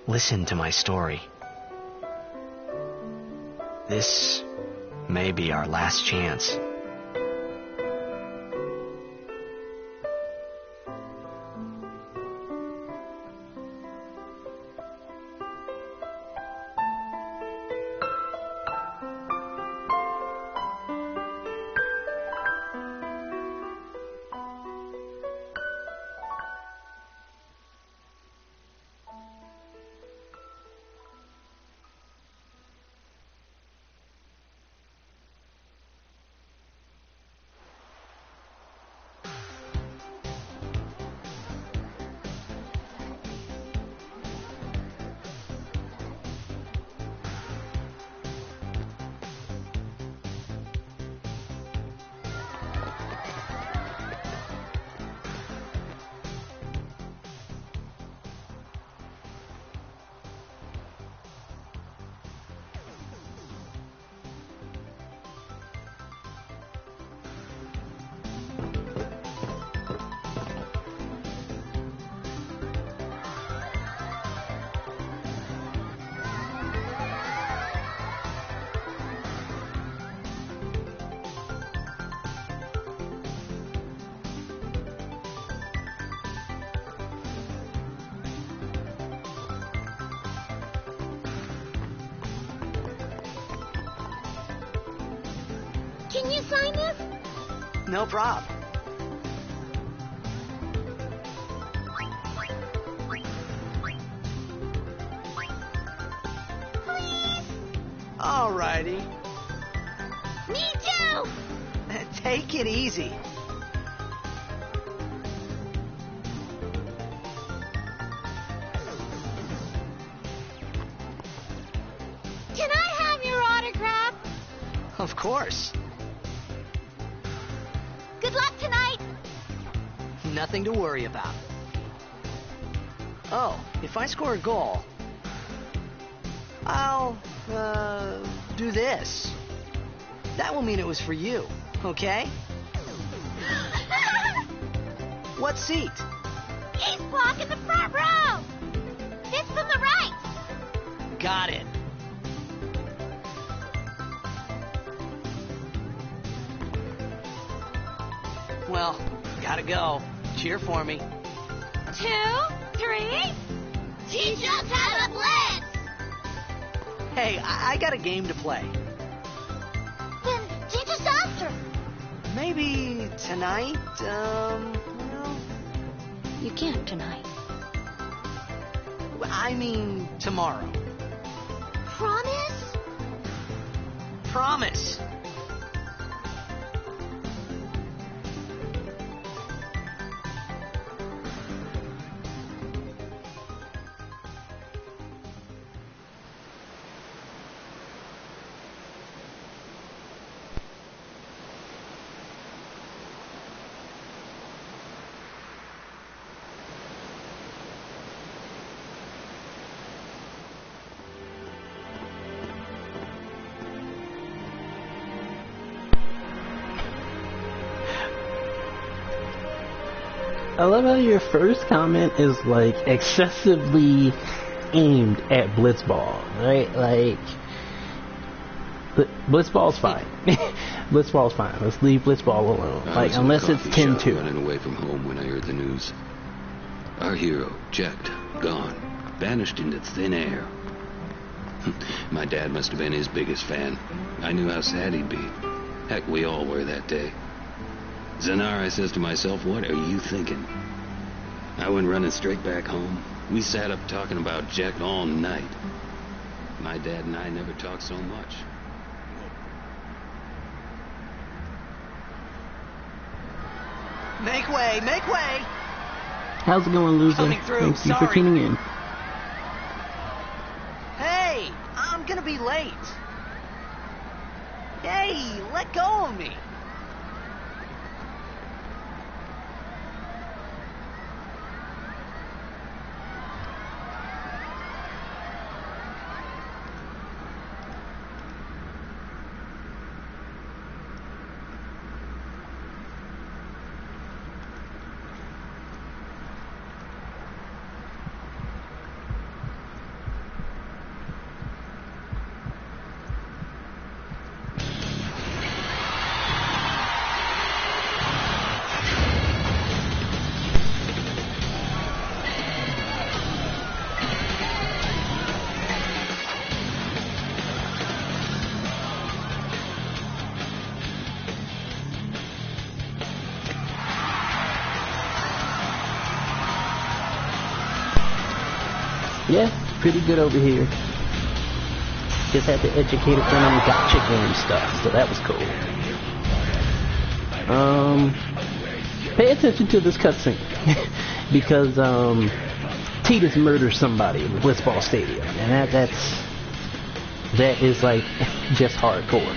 Listen to my story. This may be our last chance. Can you sign this? No prob. Please? Alrighty. Me too! Take it easy. Can I have your autograph? Of course. Good luck tonight! Nothing to worry about. Oh, if I score a goal, I'll, do this. That will mean it was for you, okay? What seat? He's blocking the front row! This from the right! Got it. Well, gotta go. Cheer for me. 2, 3... Teach us how to blitz! Hey, I got a game to play. Then teach us after. Maybe tonight, You can't tonight. I mean tomorrow. Promise? Promise. I love how your first comment is like excessively aimed at Blitzball, right? Like, Blitzball's fine. Blitzball's fine. Let's leave Blitzball alone. Like, unless it's 10-2. Running away from home when I heard the news. Our hero, checked, gone, vanished into thin air. My dad must have been his biggest fan. I knew how sad he'd be. Heck, we all were that day. Zanar, I says to myself, what are you thinking? I went running straight back home. We sat up talking about Jack all night. My dad and I never talked so much. Make way, make way! How's it going, loser? Coming through, Thank you for sorry. tuning in. Hey, I'm gonna be late. Hey, let go of me. Yeah, pretty good over here. Just had to educate a friend on gotcha game stuff, so that was cool. Pay attention to this cutscene because Titus murders somebody in the Blitzball Stadium, and that is like just hardcore.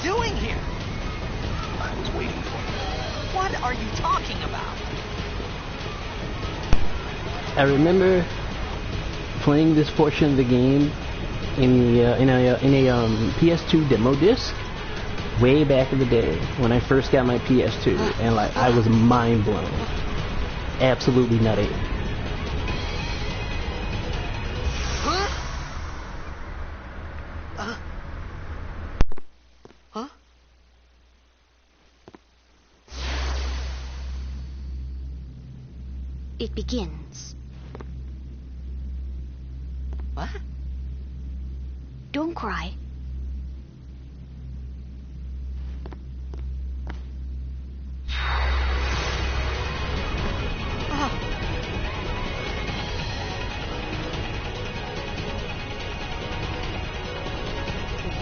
doing here? I was waiting for you. What are you talking about? I remember playing this portion of the game in a PS2 demo disc way back in the day when I first got my PS2, and like I was mind blown, absolutely nutty. It begins. What? Don't cry.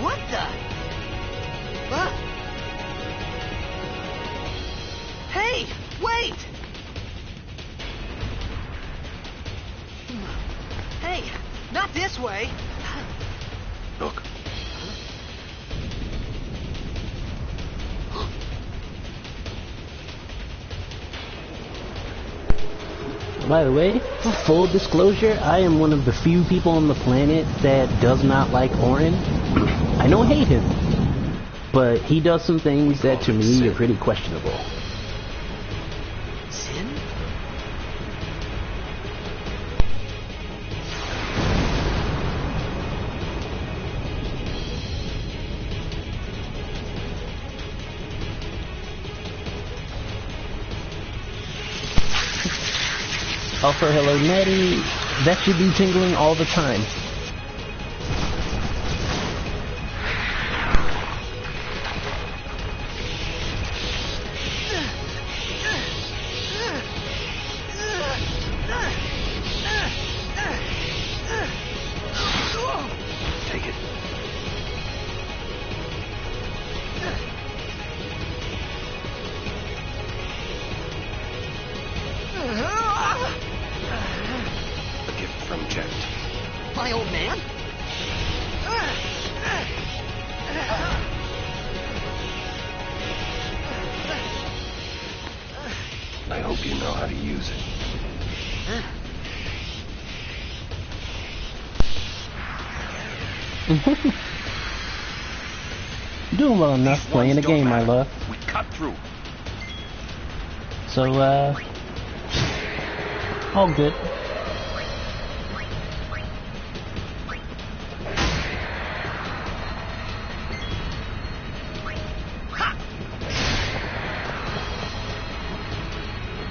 What the? Huh? Hey, wait! Hey, not this way. Look. By the way, full disclosure, I am one of the few people on the planet that does not like Orin. I don't hate him, but he does some things that to me are pretty questionable. Sin? Offer hello Nettie. That should be tingling all the time. Take it. A gift from Jet. My old if you know how to use it. Doing well enough These playing the ones don't game, my matter. love. We cut through. So, all good.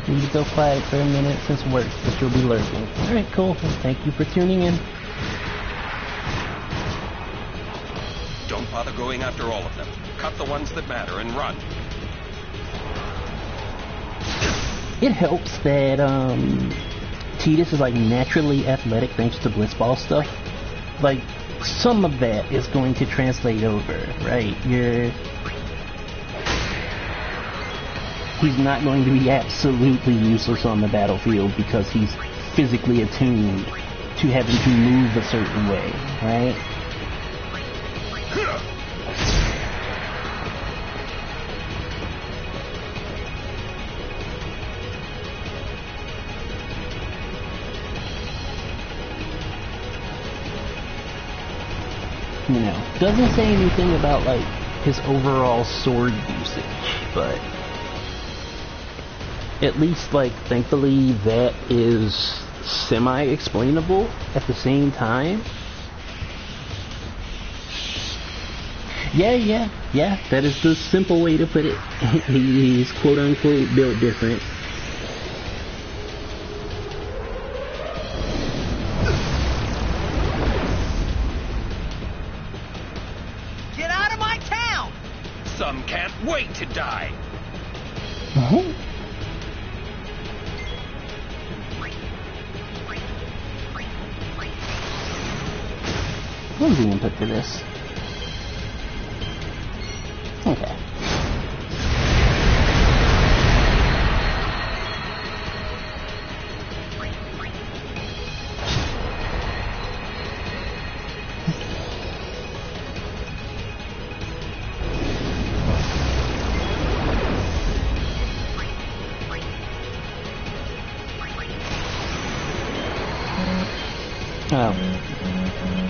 Need to go quiet for a minute since work, but you'll be lurking. Alright, cool. Thank you for tuning in. Don't bother going after all of them. Cut the ones that matter and run. It helps that Tidus is like naturally athletic thanks to Blitzball stuff. Like some of that is going to translate over, right? He's not going to be absolutely useless on the battlefield because he's physically attuned to having to move a certain way, right? You know, doesn't say anything about like his overall sword usage, but at least like thankfully that is semi-explainable at the same time. Yeah, that is the simple way to put it. He's quote unquote built different. Get out of my town! Some can't wait to die. What was the input for this? Okay.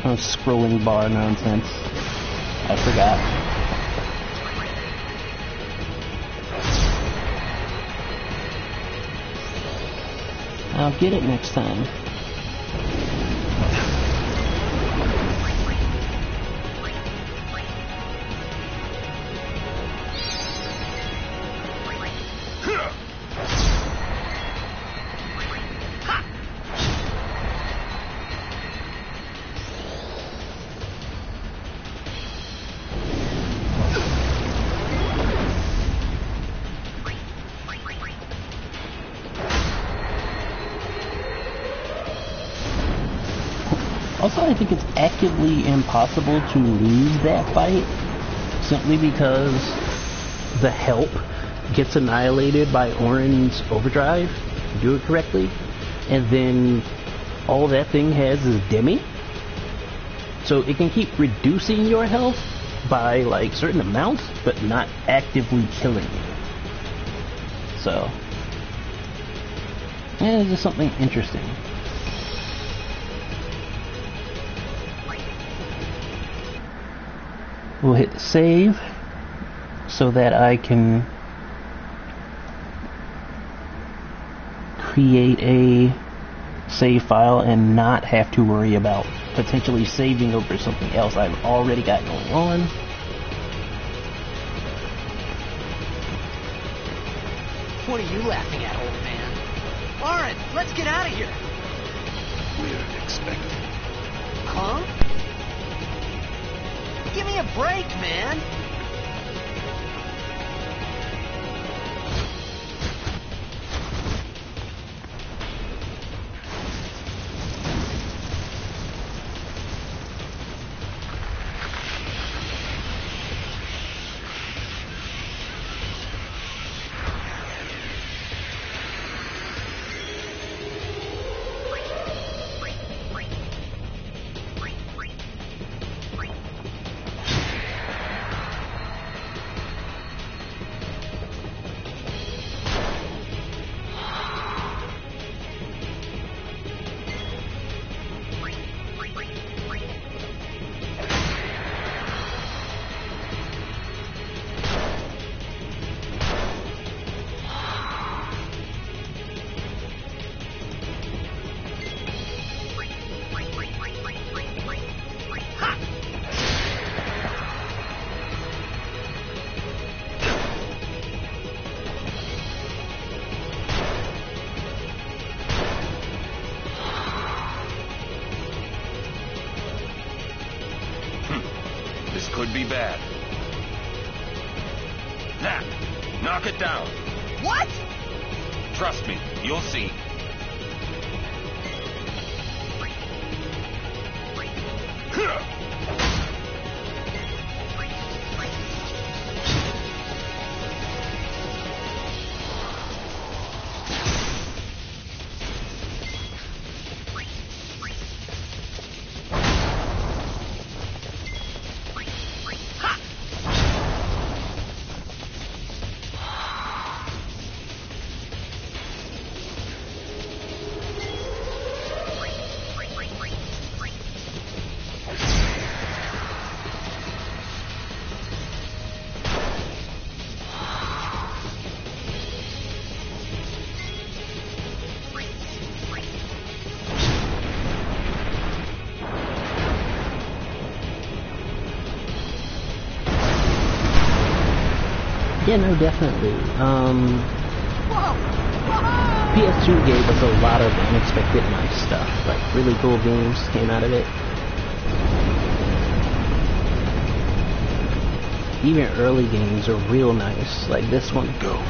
Oh, scrolling bar nonsense. I forgot. I'll get it next time. Also, I think it's actively impossible to lose that fight simply because the help gets annihilated by Orin's overdrive, if you do it correctly, and then all that thing has is Demi. So it can keep reducing your health by like certain amounts, but not actively killing you. So, yeah, it's just something interesting. We'll hit save so that I can create a save file and not have to worry about potentially saving over something else I've already got going on. What are you laughing at, old man? Orin, let's get out of here. We're expecting. Huh? Give me a break, man. This could be bad. That! Knock it down. What? Trust me, you'll see. Yeah, no, definitely. PS2 gave us a lot of unexpected nice stuff. Like, really cool games came out of it. Even early games are real nice, like this one. Go.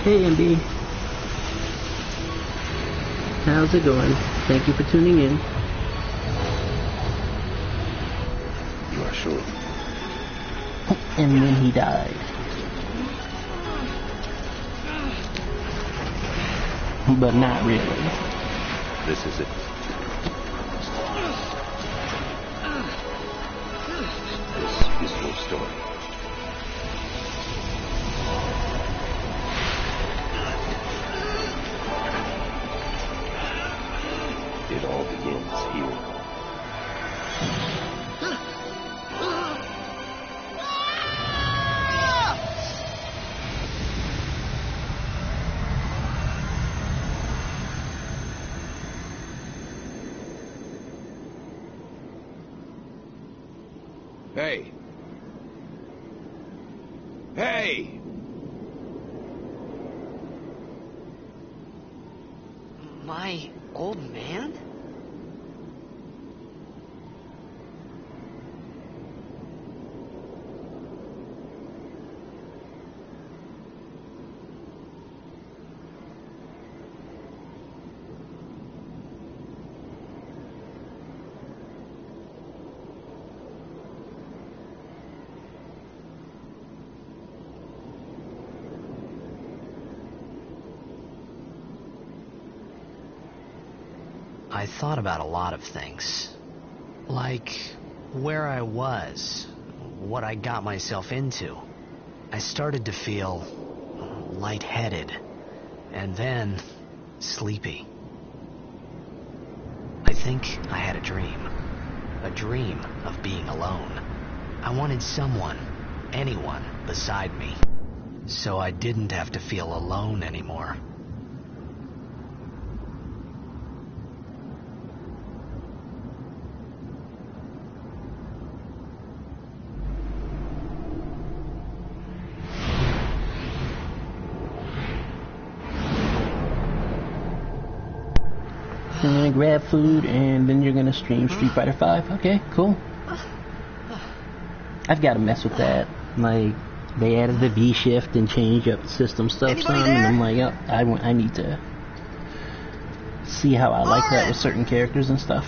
Hey MB, how's it going? Thank you for tuning in. You are sure? And then he died. But not really. This is it. This is your story. It all begins here. Hey! Hey! My old man? I thought about a lot of things. Like where I was, what I got myself into. I started to feel lightheaded, and then sleepy. I think I had a dream of being alone. I wanted someone, anyone beside me, so I didn't have to feel alone anymore. I'm gonna grab food and then you're gonna stream Street Fighter 5. Okay, cool. I've got to mess with that. Like, they added the V shift and changed up the system stuff some, and I'm like, oh, I need to see how I like that with certain characters and stuff.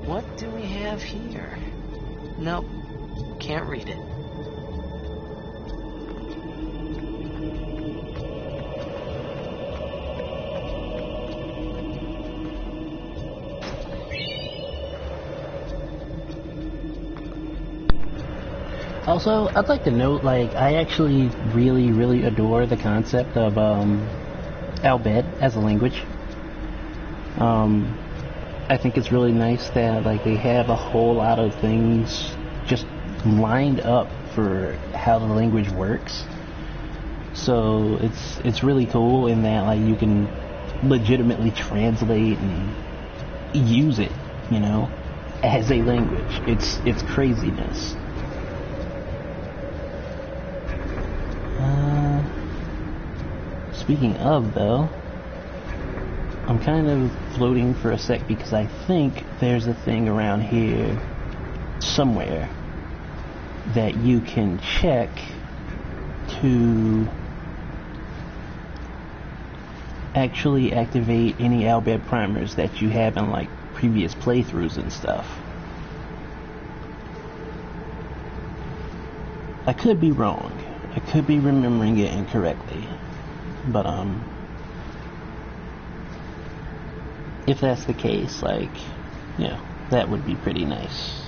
What do we have here? Nope, can't read it. Also, I'd like to note, like, I actually really, really adore the concept of Albed as a language. I think it's really nice that, like, they have a whole lot of things just lined up for how the language works. So it's really cool in that, like, you can legitimately translate and use it, you know, as a language. It's craziness. Speaking of, though, I'm kind of floating for a sec because I think there's a thing around here somewhere that you can check to actually activate any Albed primers that you have in, like, previous playthroughs and stuff. I could be wrong. I could be remembering it incorrectly. But, if that's the case, like, you know, that would be pretty nice.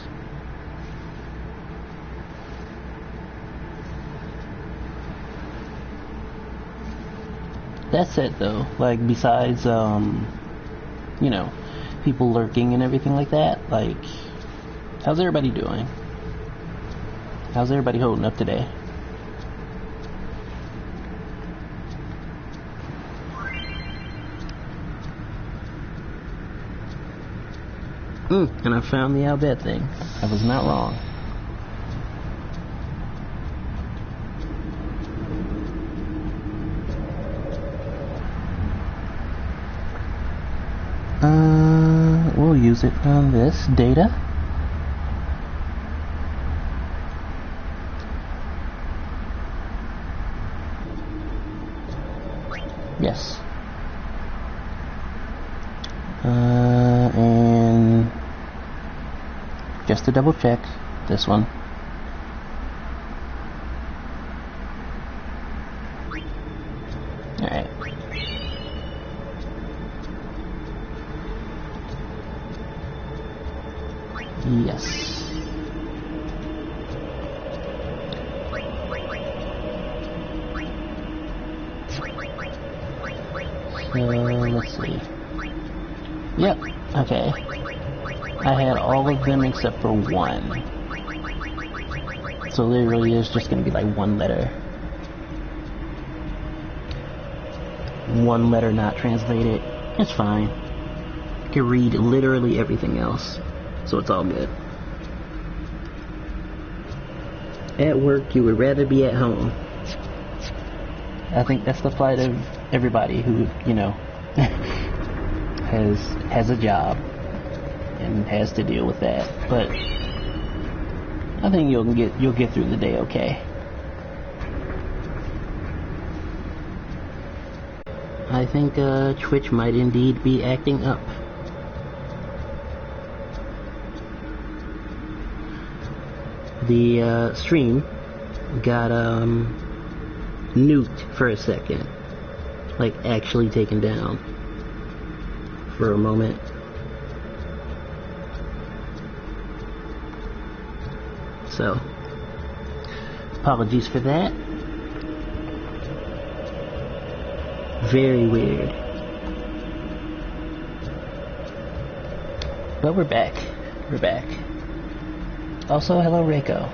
That said, though, like, besides, you know, people lurking and everything like that, like, how's everybody doing? How's everybody holding up today? And I found the Albed thing. I was not wrong. We'll use it on this data. Yes. And just to double check, this one. Alright. Yes. Let's see. Yep, okay. I had all of them except for one. So there really is just going to be like one letter. One letter not translated. It's fine. I can read literally everything else. So it's all good. At work, you would rather be at home. I think that's the plight of everybody who, you know, has a job and has to deal with that. But I think you'll get through the day okay. I think Twitch might indeed be acting up. The stream got nuked for a second, like actually taken down for a moment. So apologies for that. Very weird. But we're back. We're back. Also, hello, Reiko.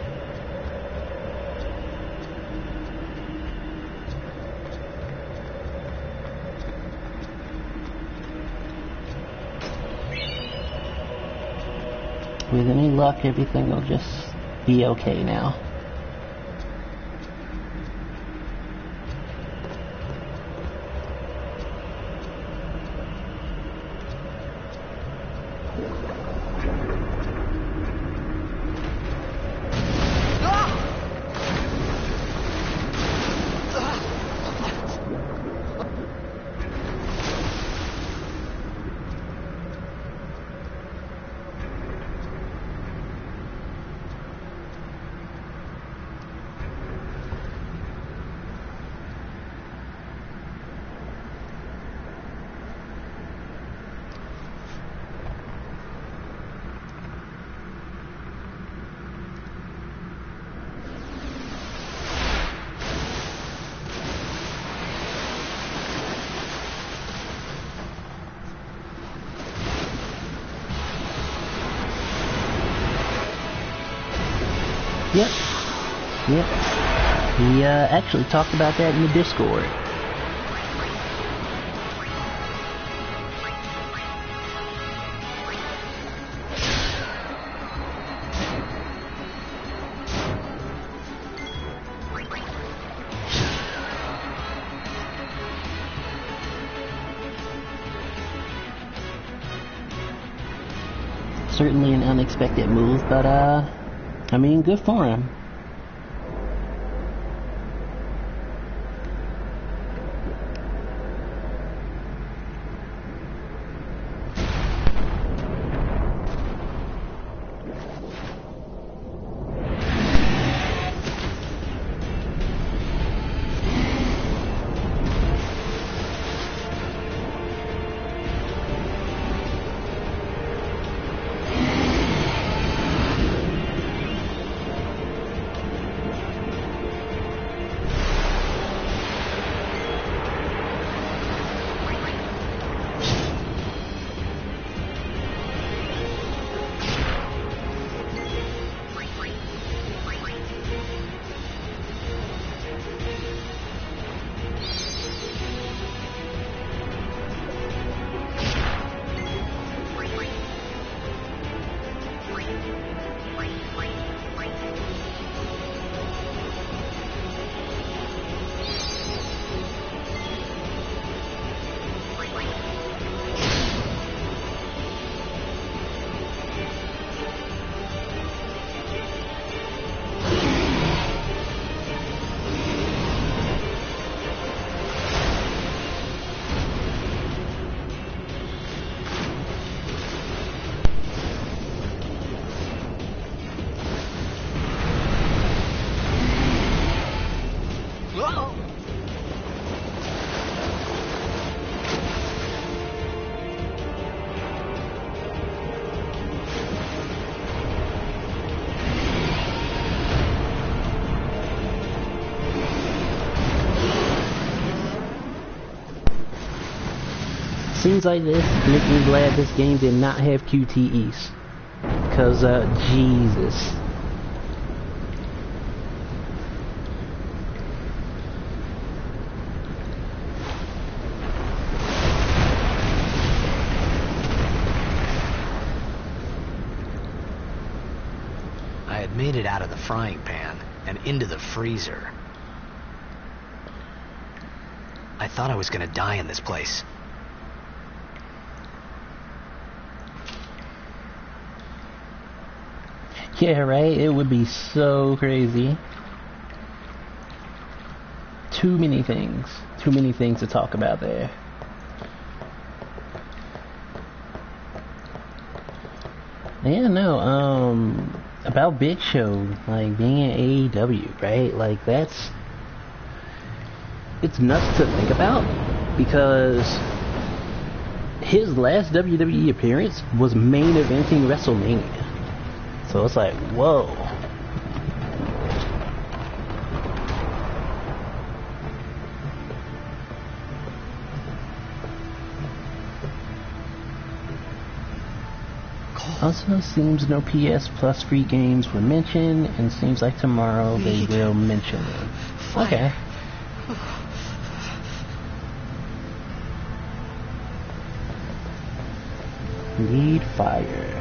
With any luck, everything will just be okay now. Yep. Yep. He actually talked about that in the Discord. Certainly an unexpected move, but I mean, good for him. Seems like this makes me glad this game did not have QTEs. Cause Jesus. I had made it out of the frying pan and into the freezer. I thought I was gonna die in this place. Yeah, right? It would be so crazy. Too many things. Too many things to talk about there. Yeah, no, about Big Show, like, being in AEW, right? Like, that's... It's nuts to think about, because his last WWE appearance was main eventing WrestleMania. So it's like, whoa. Also, seems no PS Plus free games were mentioned, and seems like tomorrow they will mention them. Okay. Need fire.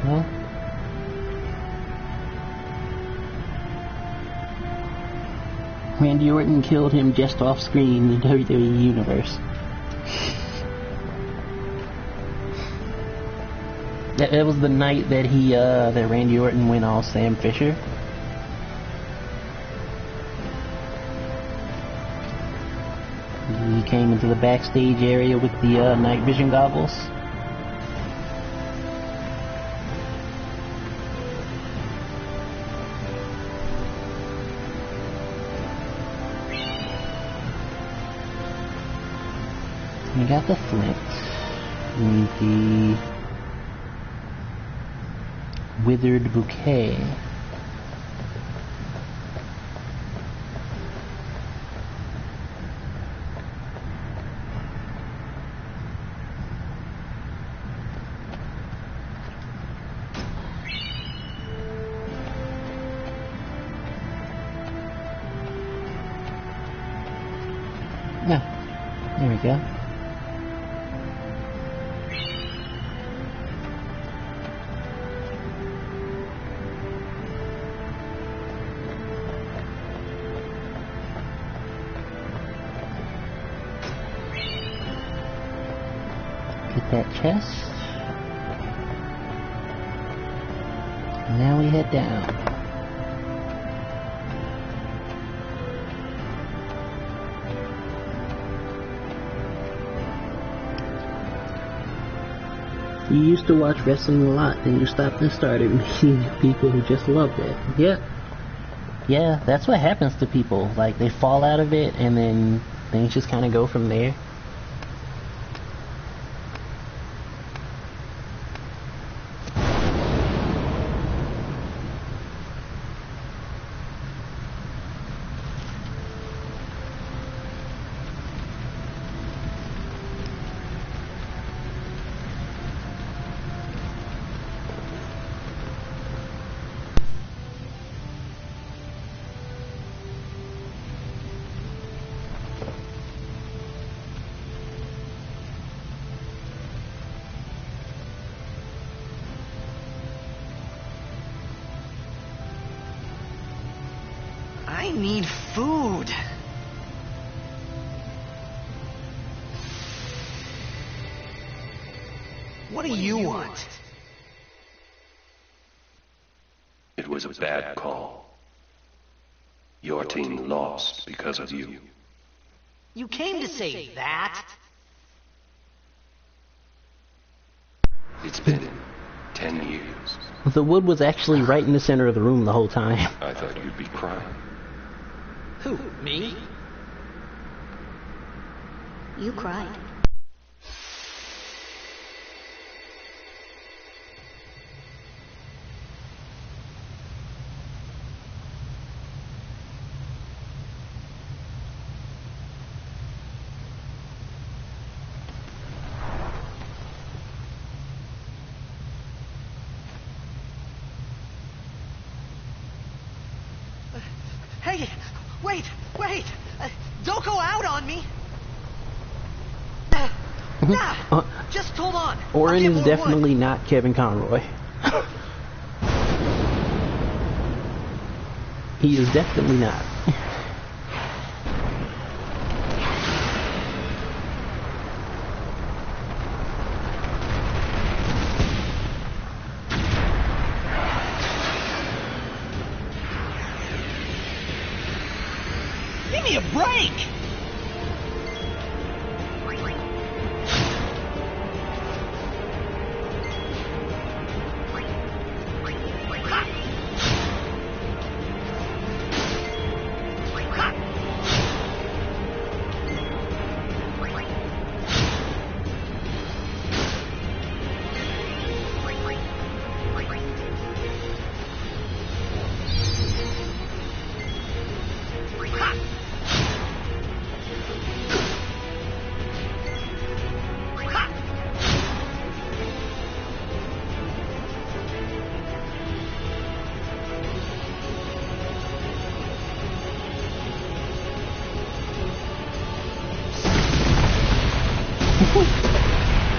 Well. Randy Orton killed him just off screen in the WWE Universe. That was the night that that Randy Orton went all Sam Fisher. He came into the backstage area with the night vision goggles. We got the flint. We need the withered bouquet. There we go. Get that chest. And now we head down. You used to watch wrestling a lot, then you stopped and started meeting people who just loved it. Yeah. Yeah, that's what happens to people. Like, they fall out of it, and then things just kind of go from there. I need food. What do you want? It was a bad call. Your team lost because of you. You came to say that? It's been 10 years. The wood was actually right in the center of the room the whole time. I thought you'd be crying. Who, me? You cried. Hey, wait! Don't go out on me! Just hold on. Orin is definitely not Kevin Conroy. He is definitely not. Give me a break!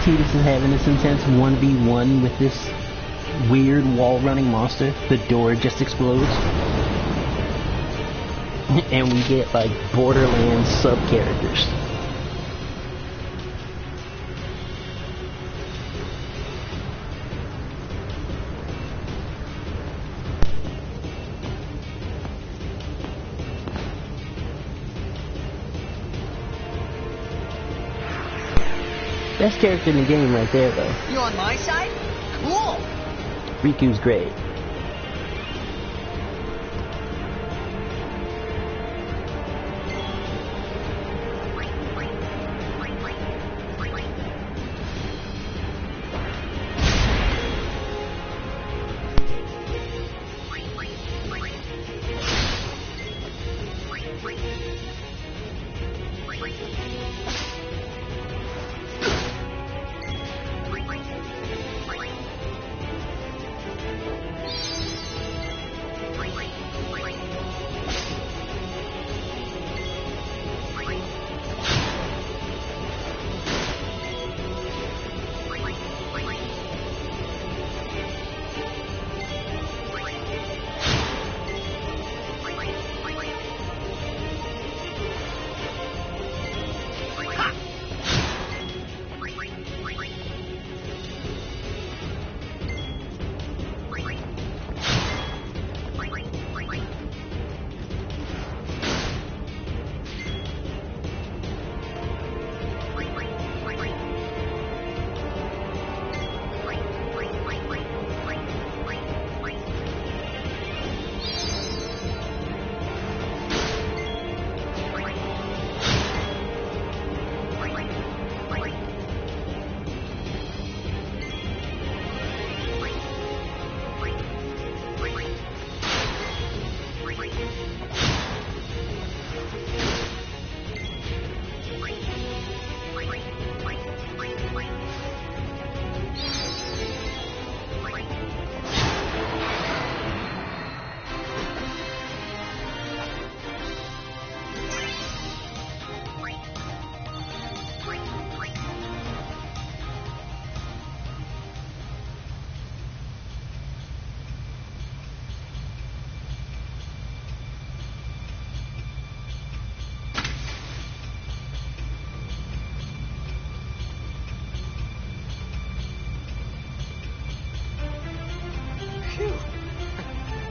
Tidus is having this intense 1v1 with this weird wall-running monster. The door just explodes. And we get, like, Borderlands sub-characters. Best character in the game right there, though. You on my side? Cool! Riku's great.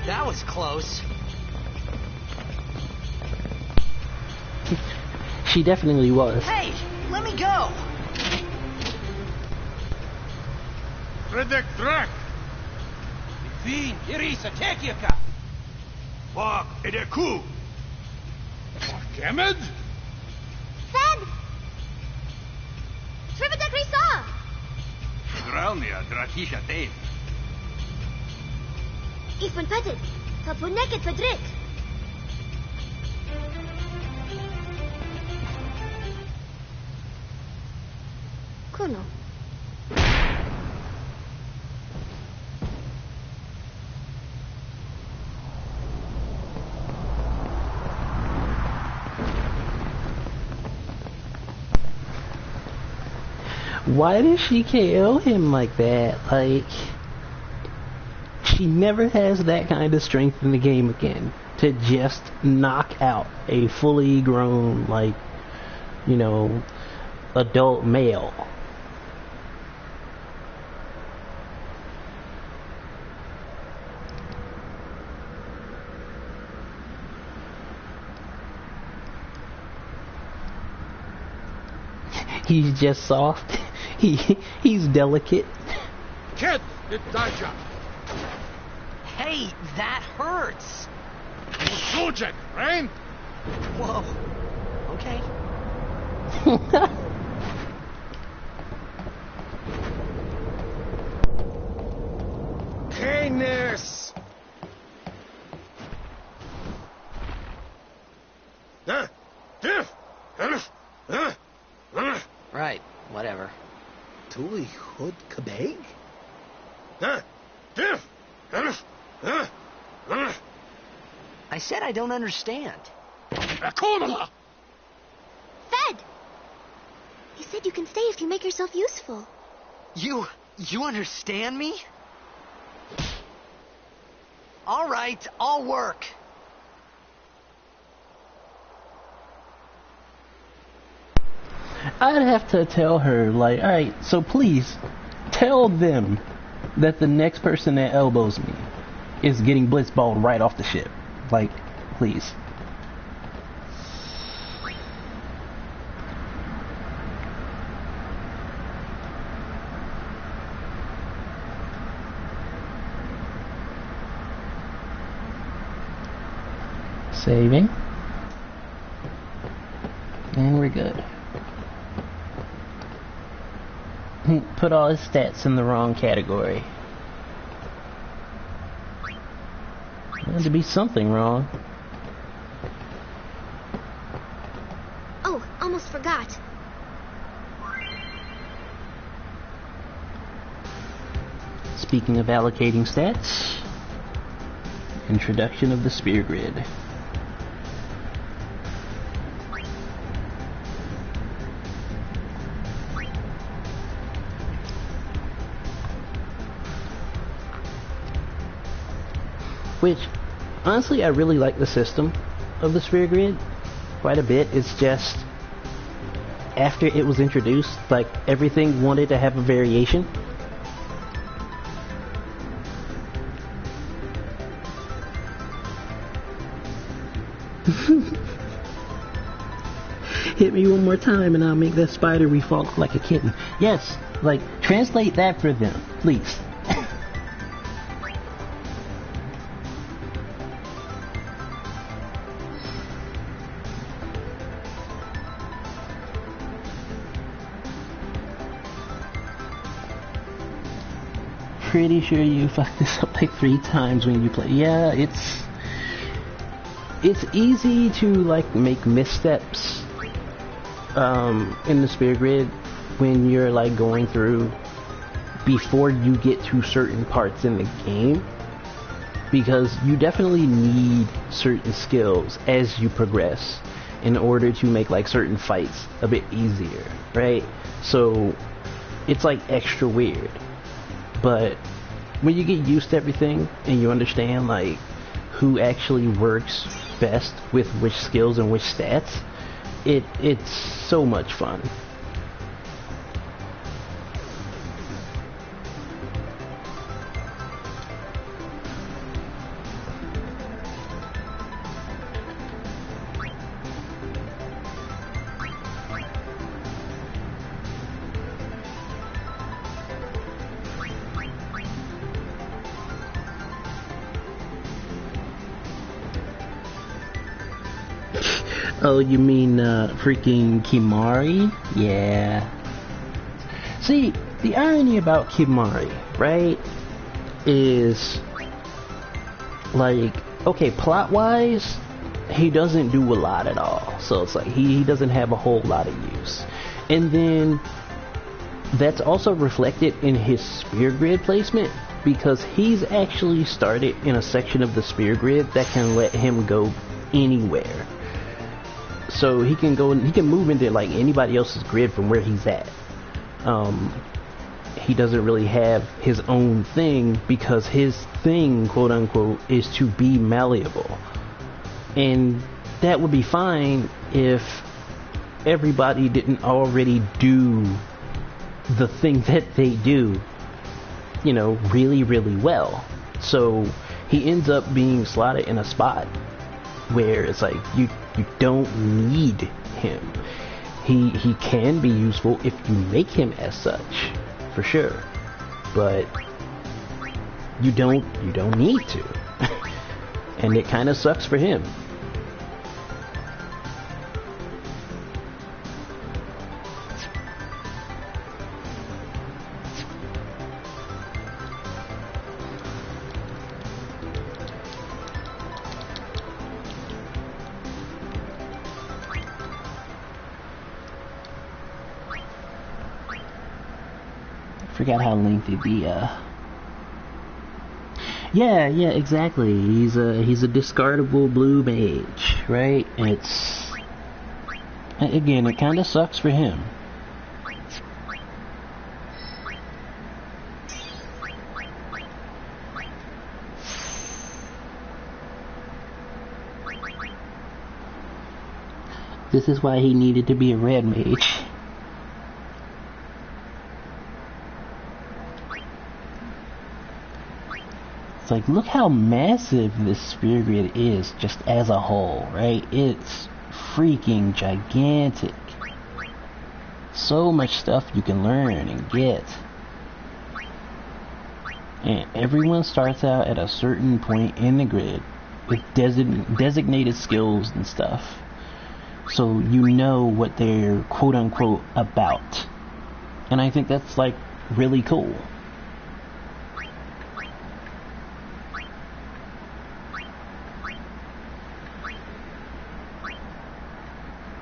That was close. She definitely was. Hey, let me go. Redek Drak! Vin, Irisa, Tekiaka! Wag, Edeku! Kemed? Fed! Trivida Grisa! Graunia, Drakisha Dave. Ik ben Petit. Dat wordt nekket verdriet. Kuno. Why did she KO him like that? Like, she never has that kind of strength in the game again to just knock out a fully grown, like, you know, adult male. He's just soft. He's delicate. Kid, it Daja. Hey, that hurts. Sujek, right? Whoa. Okay. Canis! Right, whatever. Tuli Hood Kabeg? I said I don't understand. Akomala! Fed! You said you can stay if you make yourself useful. You understand me? All right, I'll work. I'd have to tell her, like, alright, so please, tell them that the next person that elbows me is getting blitzballed right off the ship. Like, please. Saving. And we're good. Put all his stats in the wrong category. There had to be something wrong. Oh, almost forgot. Speaking of allocating stats, introduction of the spear grid. Which, honestly, I really like the system of the sphere grid quite a bit. It's just, after it was introduced, like, everything wanted to have a variation. Hit me one more time and I'll make that spider refalk like a kitten. Yes, like, translate that for them, please. Pretty sure you fucked this up like 3 times when you play. Yeah, it's easy to, like, make missteps in the spear grid when you're, like, going through before you get to certain parts in the game, because you definitely need certain skills as you progress in order to make, like, certain fights a bit easier, right? So it's, like, extra weird. But when you get used to everything and you understand, like, who actually works best with which skills and which stats, it's so much fun. Oh, you mean freaking Kimari? Yeah. See, the irony about Kimari, right, is like, okay, plot-wise, he doesn't do a lot at all. So it's like he doesn't have a whole lot of use. And then that's also reflected in his spear grid placement, because he's actually started in a section of the spear grid that can let him go anywhere. So he can move into like anybody else's grid from where he's at. He doesn't really have his own thing, because his thing, quote unquote, is to be malleable. And that would be fine if everybody didn't already do the thing that they do, you know, really, really well. So he ends up being slotted in a spot where it's like you don't need him. He can be useful if you make him as such, for sure, but you don't need to. And it kind of sucks for him. Forgot how lengthy the yeah, exactly. He's a discardable blue mage, right? It's, again, it kind of sucks for him. This is why he needed to be a red mage. It's like, look how massive this spear grid is just as a whole, right? It's freaking gigantic. So much stuff you can learn and get. And everyone starts out at a certain point in the grid with designated skills and stuff. So you know what they're quote unquote about. And I think that's like really cool.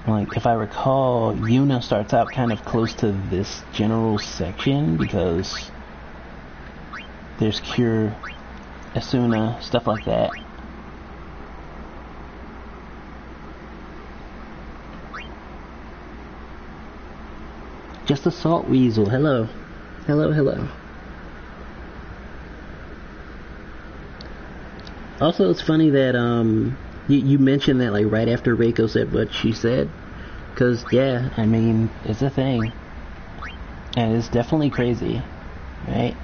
Like, if I recall, Yuna starts out kind of close to this general section because there's Cure, Asuna, stuff like that. Just a salt weasel. Hello. Hello. Also, it's funny that, you mentioned that, like, right after Reiko said what she said. Because, yeah, I mean, it's a thing. And it's definitely crazy. Right?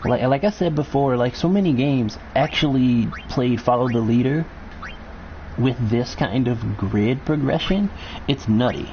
Like I said before, like, so many games actually played Follow the Leader with this kind of grid progression. It's nutty.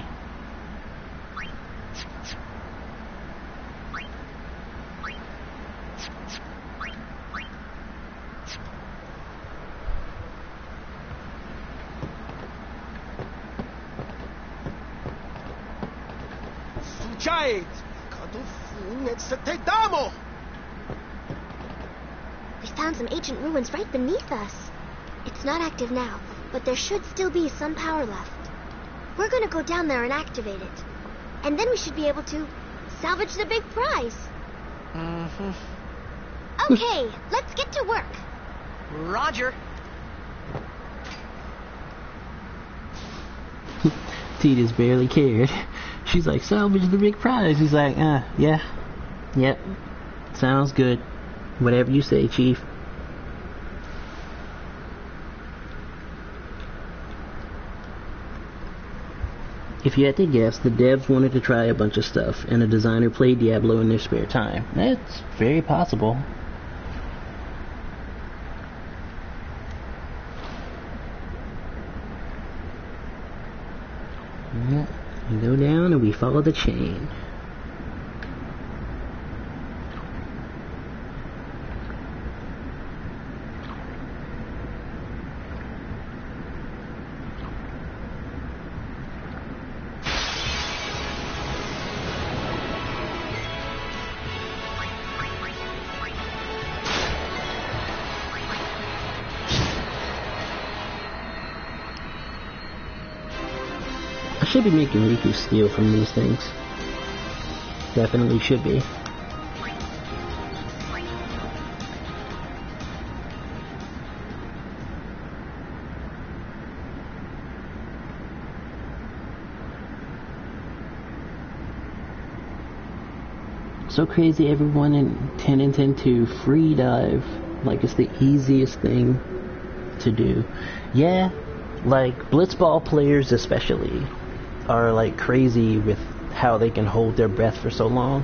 We found some ancient ruins right beneath us. It's not active now, but there should still be some power left. We're gonna go down there and activate it. And then we should be able to salvage the big prize. Mm-hmm. Okay, let's get to work. Roger. Tita's barely cared. She's like, salvage the big prize. He's like, yeah. Yep. Sounds good. Whatever you say, Chief. If you had to guess, the devs wanted to try a bunch of stuff, and a designer played Diablo in their spare time. That's very possible. Yeah, we go down and we follow the chain. should be making Riku steal from these things. Definitely should be. So crazy, everyone in 10 and 10-2 free dive like it's the easiest thing to do. Yeah, like blitzball players especially are like crazy with how they can hold their breath for so long.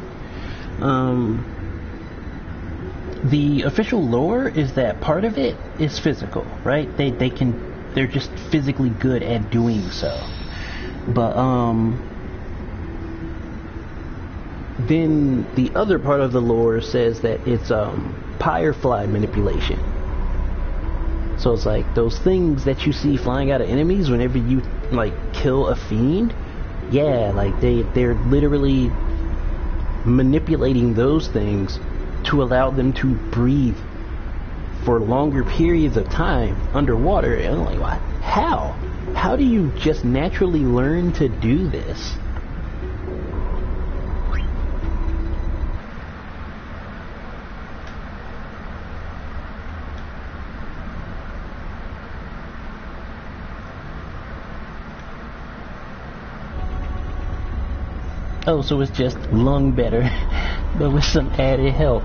The official lore is that part of it is physical, right? They're just physically good at doing so. But then the other part of the lore says that it's firefly manipulation. So it's like those things that you see flying out of enemies whenever you like kill a fiend. Yeah, like they're literally manipulating those things to allow them to breathe for longer periods of time underwater. And I'm like, what? How? How do you just naturally learn to do this? Oh, so it's just lung better, but with some added help.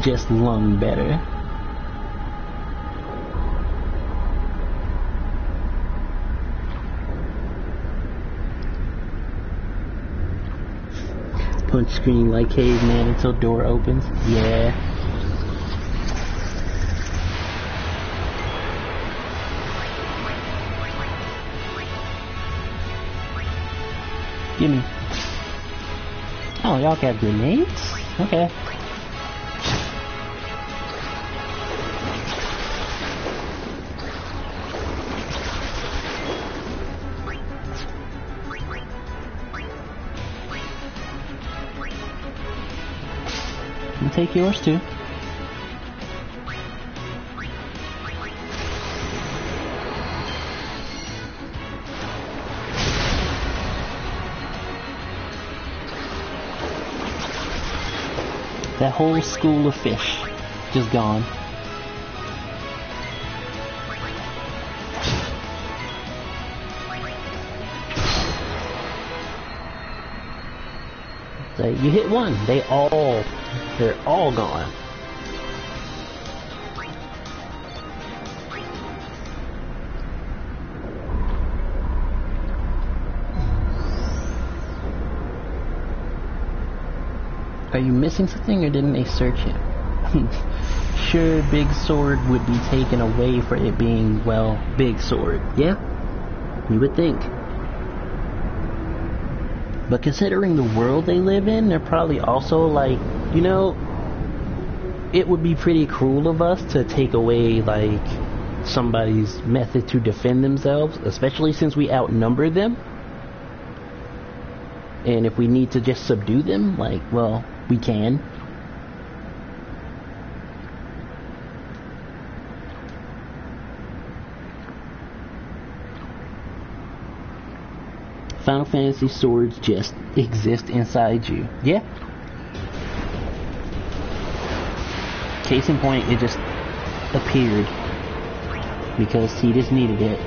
Just lung better. Punch screen like caveman until door opens. Yeah. Gimme. Oh, y'all got grenades? Okay. I'll take yours too. That whole school of fish just gone. So you hit one, they're all gone. Are you missing something, or didn't they search him? Sure, Big Sword would be taken away for it being, well, Big Sword. Yeah, you would think. But considering the world they live in, they're probably also like, you know, it would be pretty cruel of us to take away, like, somebody's method to defend themselves, especially since we outnumber them. And if we need to just subdue them, like, well, we can. Final Fantasy swords just exist inside you. Yeah. Case in point, it just appeared because he just needed it.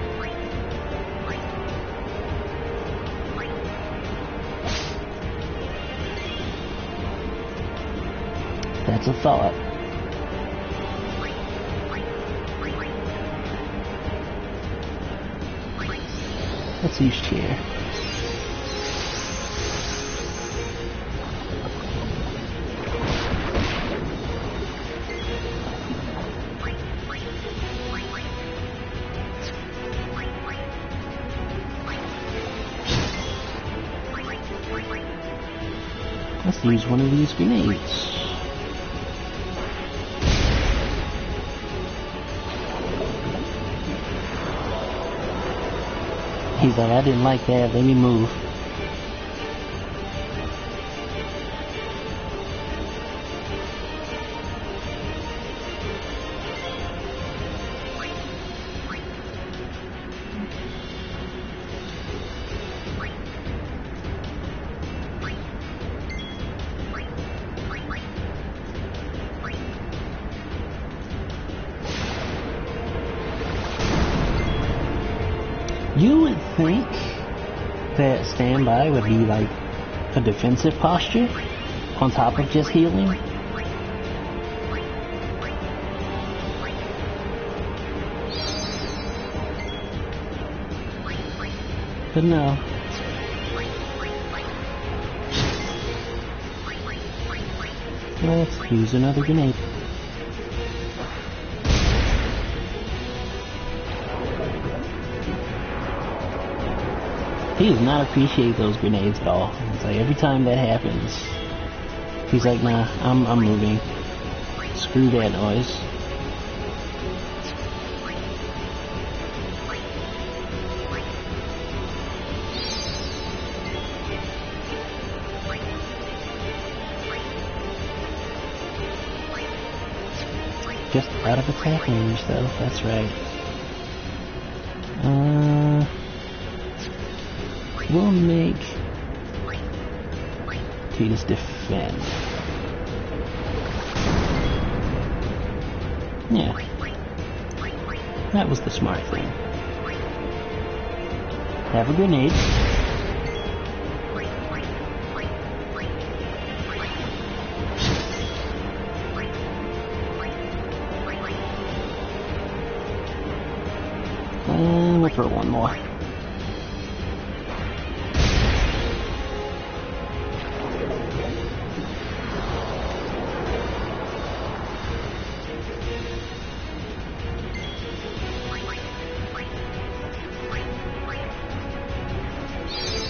That's a thought. Let's use chair. Let's use one of these grenades. He's like, I didn't like that, let me move. You would think that standby would be like a defensive posture on top of just healing. But no. Let's use another grenade. He does not appreciate those grenades at all. It's like every time that happens, he's like, nah, I'm moving. Screw that noise. Just out of attack range though, that's right. We'll make Titus defend. Yeah. That was the smart thing. Have a grenade. And we'll throw one more.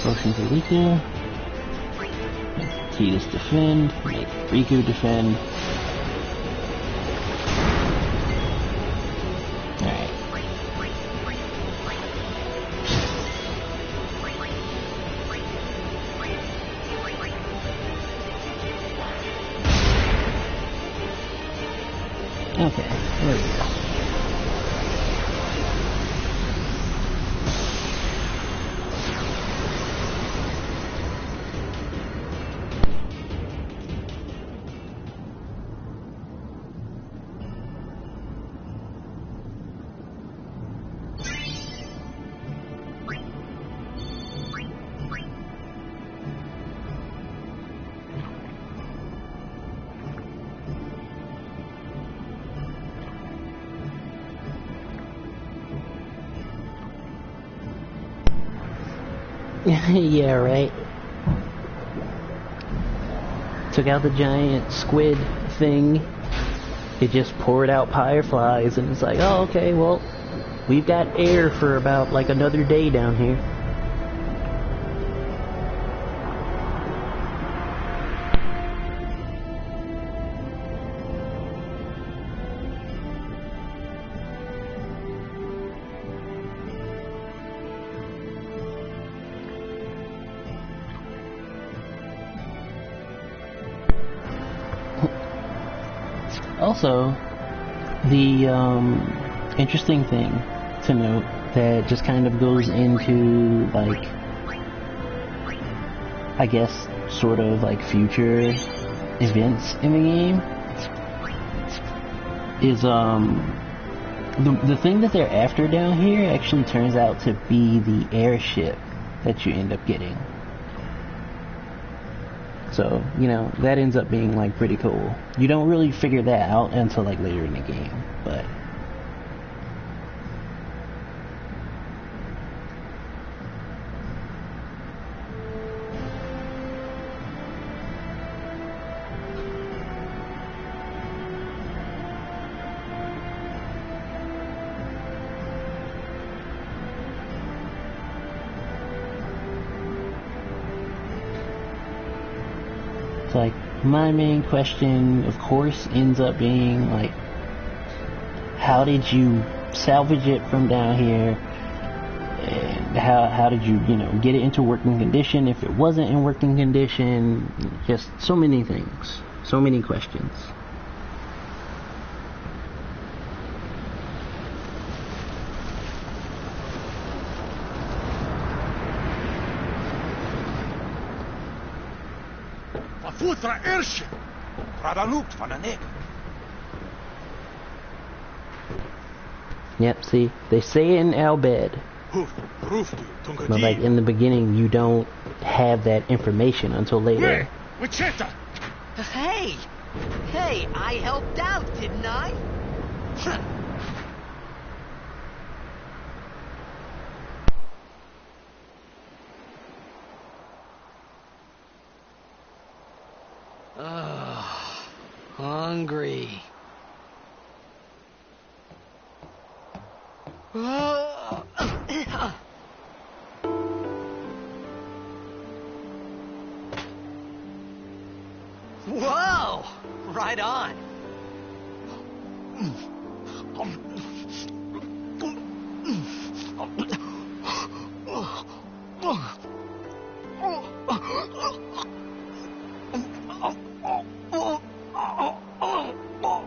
Potion for Riku. Make Titus defend. Make Riku defend. Alright. Okay, there we go. Yeah, right. Took out the giant squid thing. It just poured out fireflies, and it's like, oh, okay, well, we've got air for about like another day down here. Also, the interesting thing to note that just kind of goes into, like, I guess, sort of like future events in the game is the thing that they're after down here actually turns out to be the airship that you end up getting. So, you know, that ends up being, like, pretty cool. You don't really figure that out until, like, later in the game, but... It's like, my main question, of course, ends up being, like, how did you salvage it from down here How did you, get it into working condition if it wasn't in working condition? Just so many things. So many questions. Futra Ersje. Radalukt van een nek. Yep, see? They say it in Al Bhed. Hoef, proeft u, But like in the beginning, you don't have that information until later. Nee, Wichita. Hey! Hey, I helped out, didn't I? Ugh, hungry. Whoa! Right on.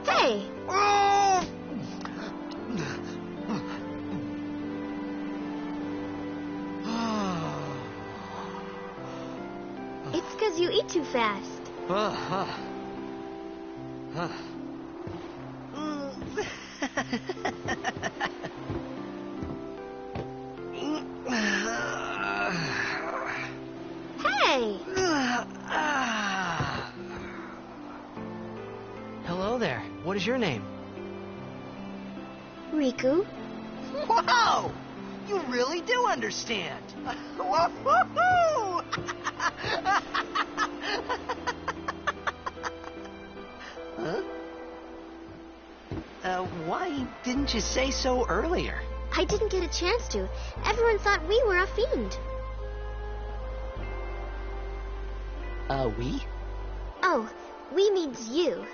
Hey! It's 'cause you eat too fast. Hey! Hello there. What is your name? Riku? Whoa! You really do understand. Woo-hoo-hoo! Huh? Why didn't you say so earlier? I didn't get a chance to. Everyone thought we were a fiend. We? Oh, we means you.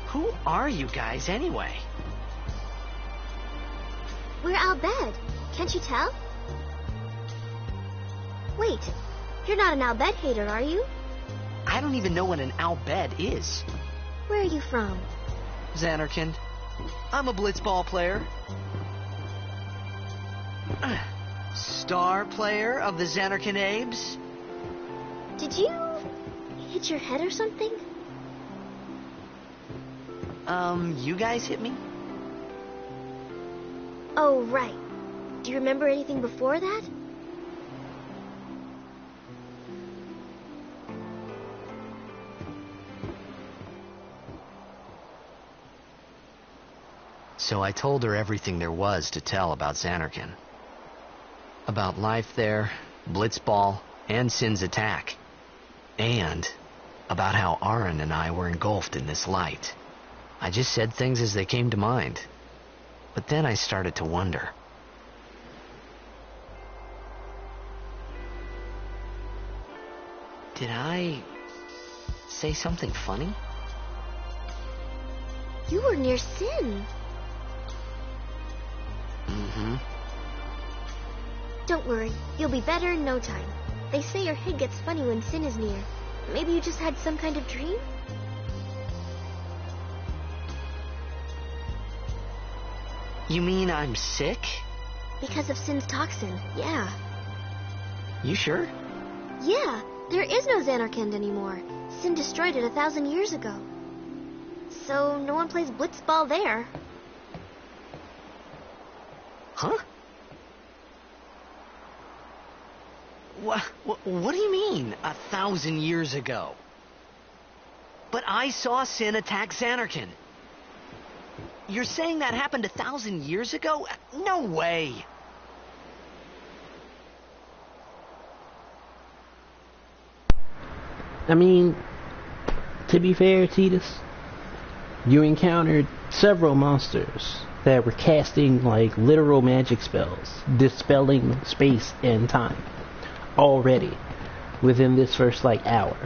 Who are you guys anyway? We're Al Bhed. Can't you tell? Wait, you're not an Al Bhed hater, are you? I don't even know what an Al Bhed is. Where are you from? Xanarkand. I'm a blitzball player. Star player of the Xanarkand Abes. Did you hit your head or something? You guys hit me? Oh, right. Do you remember anything before that? So I told her everything there was to tell about Xanarkand. About life there, Blitzball, and Sin's attack. And about how Aaron and I were engulfed in this light. I just said things as they came to mind. But then I started to wonder. Did I say something funny? You were near Sin. Mm-hmm. Don't worry, you'll be better in no time. They say your head gets funny when Sin is near. Maybe you just had some kind of dream? You mean I'm sick? Because of Sin's toxin, yeah. You sure? Yeah, there is no Xanarkand anymore. Sin destroyed it 1,000 years ago. So no one plays blitzball there. Huh? What do you mean, 1,000 years ago? But I saw Sin attack Xanarkand. You're saying that happened 1,000 years ago? No way. I mean, to be fair, Titus, you encountered several monsters that were casting like literal magic spells, dispelling space and time already within this first like hour.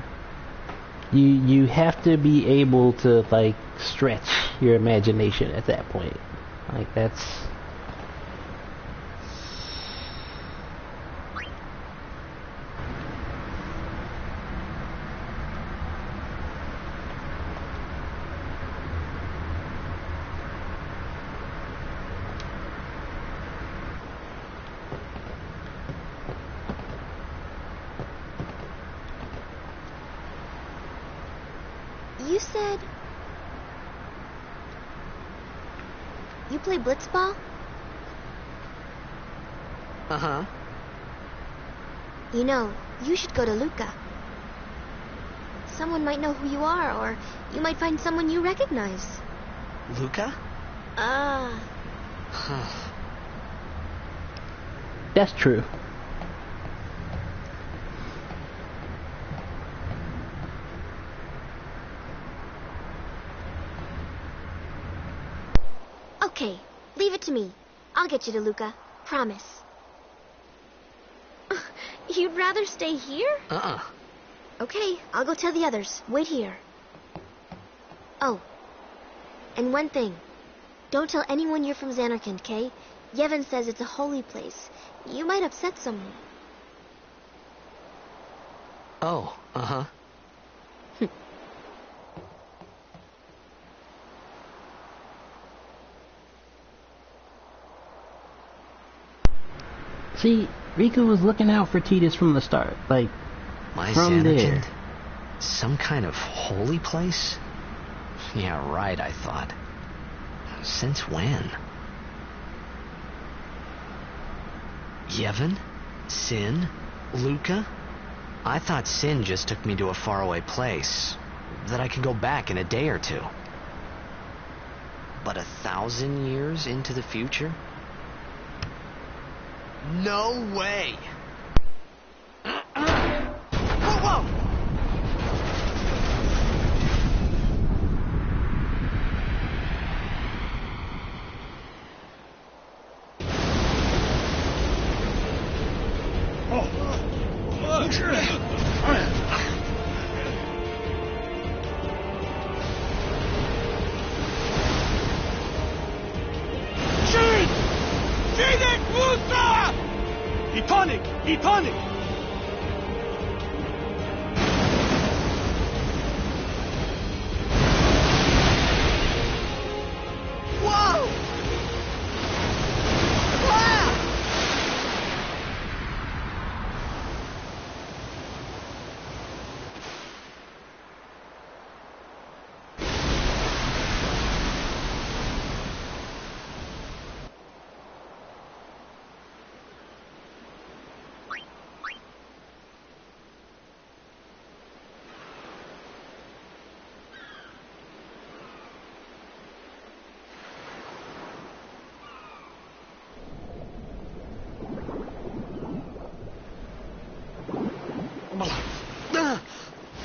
You have to be able to like stretch your imagination at that point. Like, that's... You said... you play blitzball? Uh-huh. You know, you should go to Luca. Someone might know who you are, or you might find someone you recognize. Luca? Huh. That's true. Okay, leave it to me. I'll get you to Luca. Promise. You'd rather stay here? Uh-uh. Okay, I'll go tell the others. Wait here. Oh, and one thing. Don't tell anyone you're from Xanarkand, okay? Yevon says it's a holy place. You might upset someone. Oh, uh-huh. See, Riku was looking out for Tidus from the start. Like, My from Xanarkand? there. Some kind of holy place? Yeah, right, I thought. Since when? Yevon? Sin? Luca? I thought Sin just took me to a faraway place. That I could go back in a day or two. But 1,000 years into the future? No way! Whoa! Etonic! Whoa!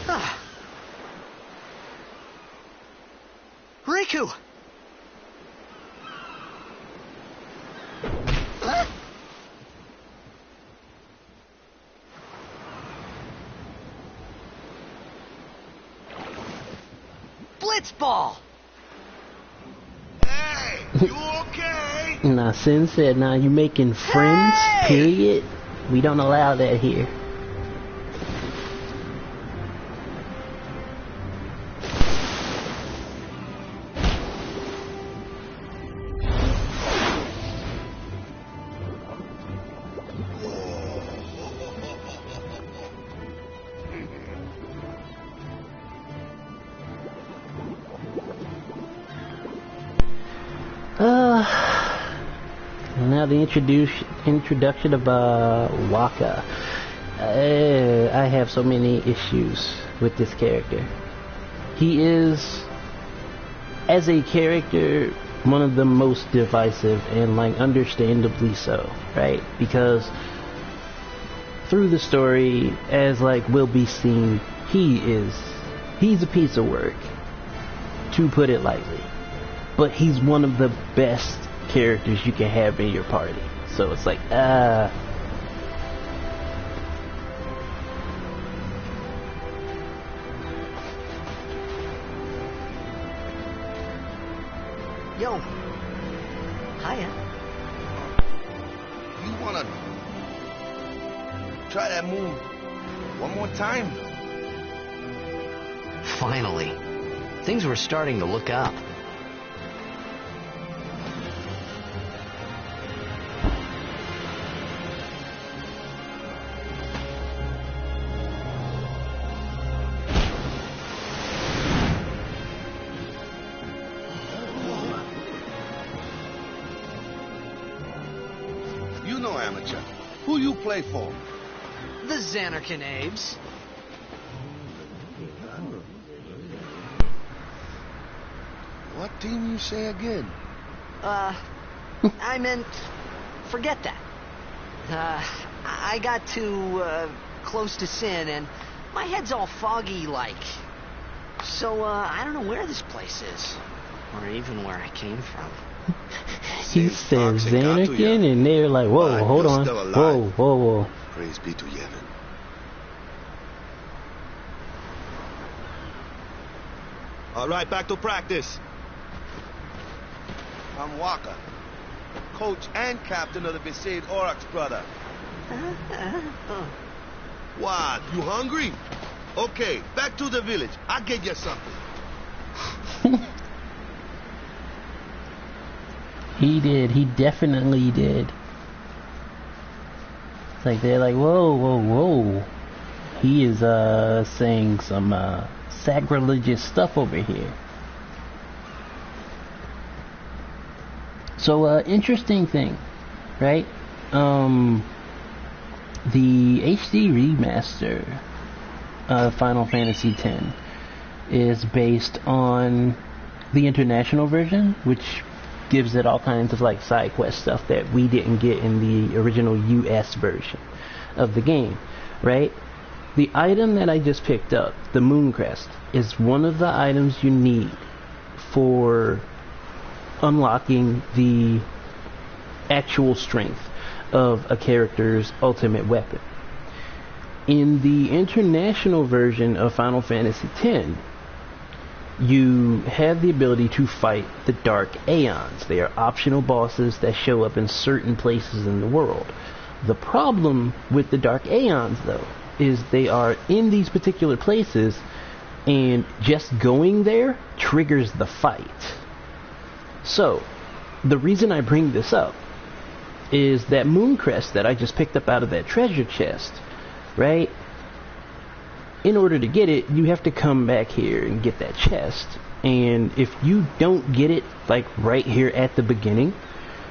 Ah! Riku! Blitzball! Hey, you okay? Nah, Sin said, nah, you making friends, Hey! period? We don't allow that here. Now the introduction of Waka. I have so many issues with this character. He is, as a character, one of the most divisive, and like understandably so, right? Because through the story, as like will be seen, he's a piece of work, to put it lightly. But he's one of the best characters you can have in your party. So it's like, Yo. Hiya. You wanna try that move one more time? Finally. Things were starting to look up. You know, amateur. Who you play for? The Xanarkin Abes. What team you say again? I meant, forget that. I got too, close to sin, and my head's all foggy like. So, I don't know where this place is, or even where I came from. He says Xanarkin, and they're like, whoa, hold on. Whoa. Praise be to Yevon. All right, back to practice. I'm Waka, coach and captain of the Besaid Aurochs, brother. What, you hungry? Okay, back to the village. I'll get you something. He did. He definitely did. It's like they're like, whoa. He is saying some sacrilegious stuff over here. So interesting thing, right? The HD remaster of Final Fantasy X is based on the international version, which gives it all kinds of like side quest stuff that we didn't get in the original US version of the game, right? The item that I just picked up, the Moon Crest, is one of the items you need for unlocking the actual strength of a character's ultimate weapon. In the international version of Final Fantasy X, you have the ability to fight the Dark Aeons. They are optional bosses that show up in certain places in the world. The problem with the Dark Aeons, though, is they are in these particular places, and just going there triggers the fight. So, the reason I bring this up is that Moon Crest that I just picked up out of that treasure chest, right? In order to get it, you have to come back here and get that chest. And if you don't get it, like right here at the beginning,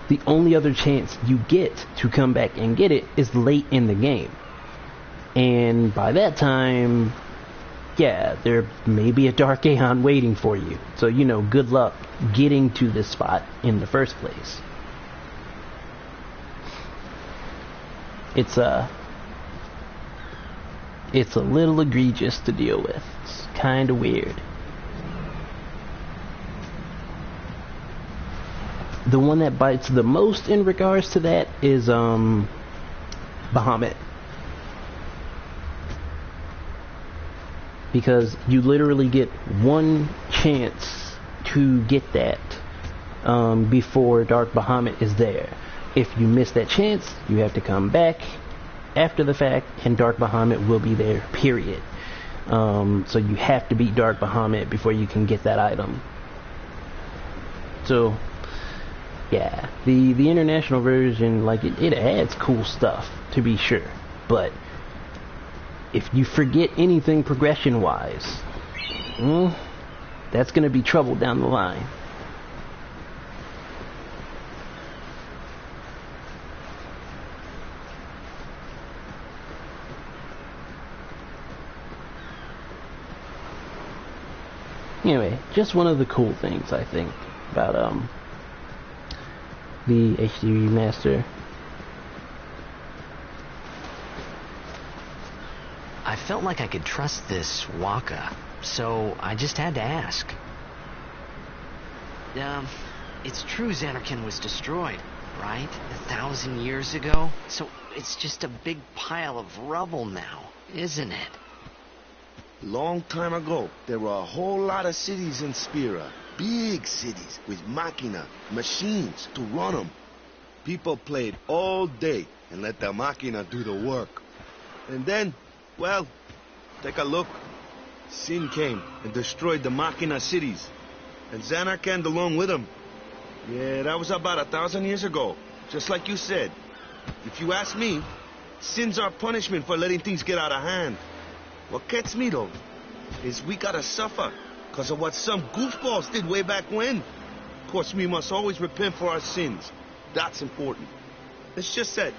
the only other chance you get to come back and get it is late in the game. And by that time, yeah, there may be a Dark Aeon waiting for you. So, you know, good luck getting to this spot in the first place. It's a little egregious to deal with. It's kind of weird. The one that bites the most in regards to that is Bahamut. Because you literally get one chance to get that before Dark Bahamut is there. If you miss that chance, you have to come back after the fact, and Dark Bahamut will be there, period. So you have to beat Dark Bahamut before you can get that item. So, yeah, the international version, like, it adds cool stuff, to be sure. But if you forget anything progression-wise, that's going to be trouble down the line. Anyway, just one of the cool things, I think, about the HD remaster. I felt like I could trust this Waka, so I just had to ask. It's true Xanarkin was destroyed, right? 1,000 years ago? So it's just a big pile of rubble now, isn't it? Long time ago, there were a whole lot of cities in Spira. Big cities with machina, machines to run them. People played all day and let the machina do the work. And then, well, take a look. Sin came and destroyed the machina cities. And Zanarkand along with him. Yeah, that was about 1,000 years ago. Just like you said. If you ask me, sin's our punishment for letting things get out of hand. What gets me, though, is we gotta suffer because of what some goofballs did way back when. Of course, we must always repent for our sins. That's important. It's just that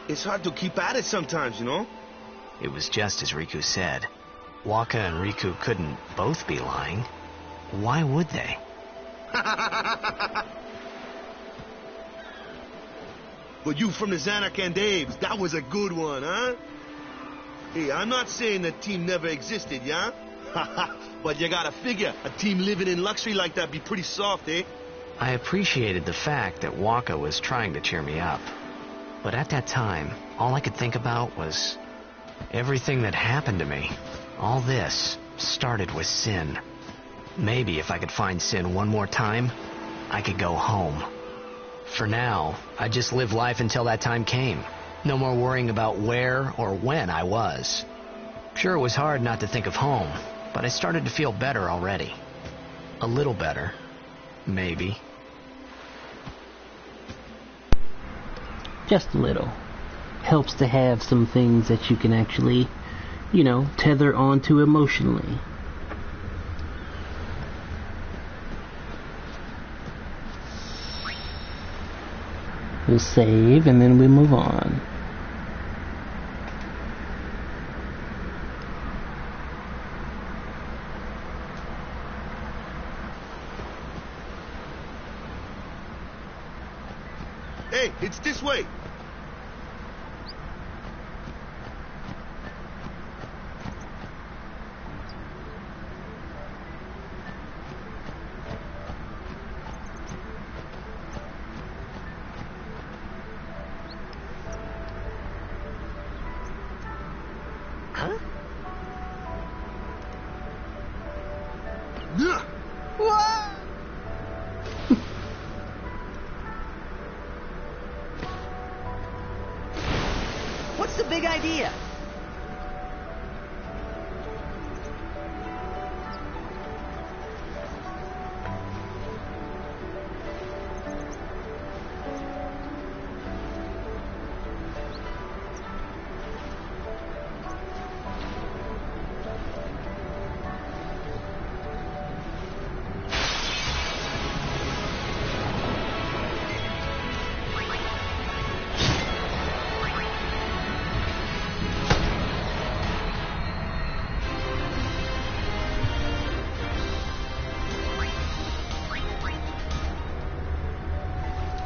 it's hard to keep at it sometimes, you know? It was just as Riku said. Waka and Riku couldn't both be lying. Why would they? But you from the Zanarkand Daves, that was a good one, huh? Hey, I'm not saying the team never existed, yeah? But you gotta figure, a team living in luxury like that be pretty soft, eh? I appreciated the fact that Waka was trying to cheer me up. But at that time, all I could think about was everything that happened to me. All this started with Sin. Maybe if I could find Sin one more time, I could go home. For now, I just live life until that time came. No more worrying about where or when I was. Sure, it was hard not to think of home, but I started to feel better already. A little better, maybe. Just a little. Helps to have some things that you can actually, tether onto emotionally. We'll save and then we move on. Hey, it's this way. Huh? Yeah. What's the big idea?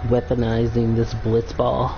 Weaponizing this blitzball.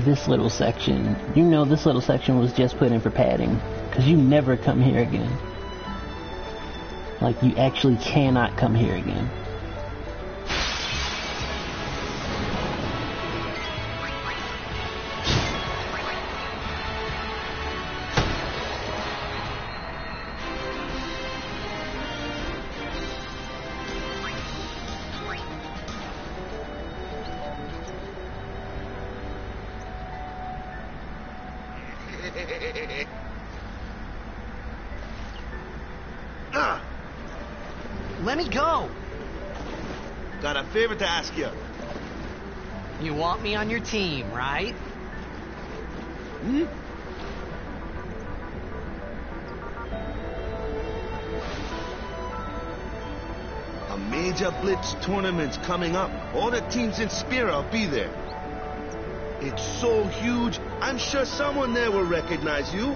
This little section, this little section was just put in for padding, because you never come here again. Like, you actually cannot come here again. Let me go! Got a favor to ask you. You want me on your team, right? Hmm? A major blitz tournament's coming up. All the teams in Spira will be there. It's so huge, I'm sure someone there will recognize you.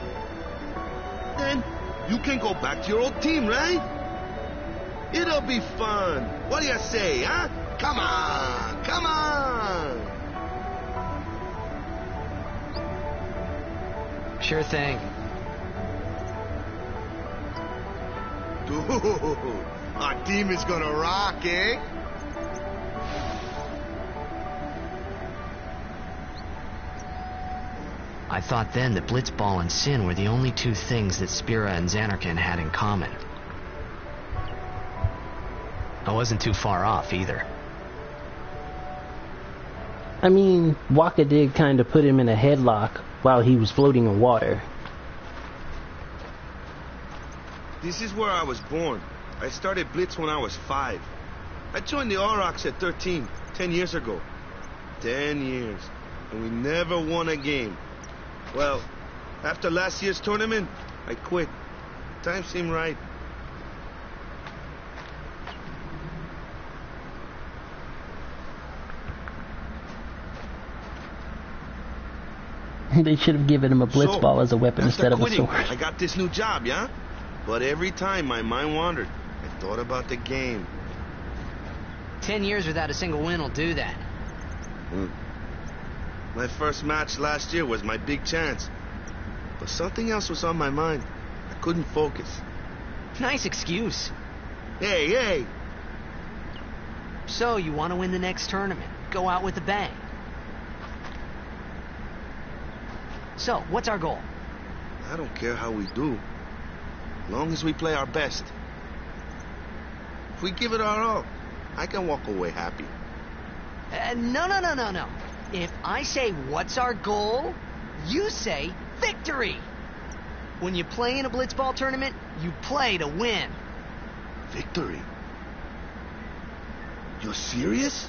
Then you can go back to your old team, right? It'll be fun. What do you say, huh? Come on, come on! Sure thing. Dude, our team is gonna rock, eh? I thought then that Blitzball and Sin were the only two things that Spira and Xanarkin had in common. I wasn't too far off either. I mean, Waka did kind of put him in a headlock while he was floating in water. This is where I was born. I started Blitz when I was 5. I joined the Aurochs at 13, 10 years ago. 10 years. And we never won a game. Well, after last year's tournament, I quit. Time seemed right. They should have given him a blitzball as a weapon instead of a quitting, sword. I got this new job, yeah? But every time my mind wandered, I thought about the game. 10 years without a single win will do that. My first match last year was my big chance. But something else was on my mind. I couldn't focus. Nice excuse. Hey, hey! So, you want to win the next tournament? Go out with a bang. So, what's our goal? I don't care how we do. As long as we play our best. If we give it our all, I can walk away happy. No. If I say, what's our goal? You say, victory! When you play in a blitzball tournament, you play to win. Victory? You're serious?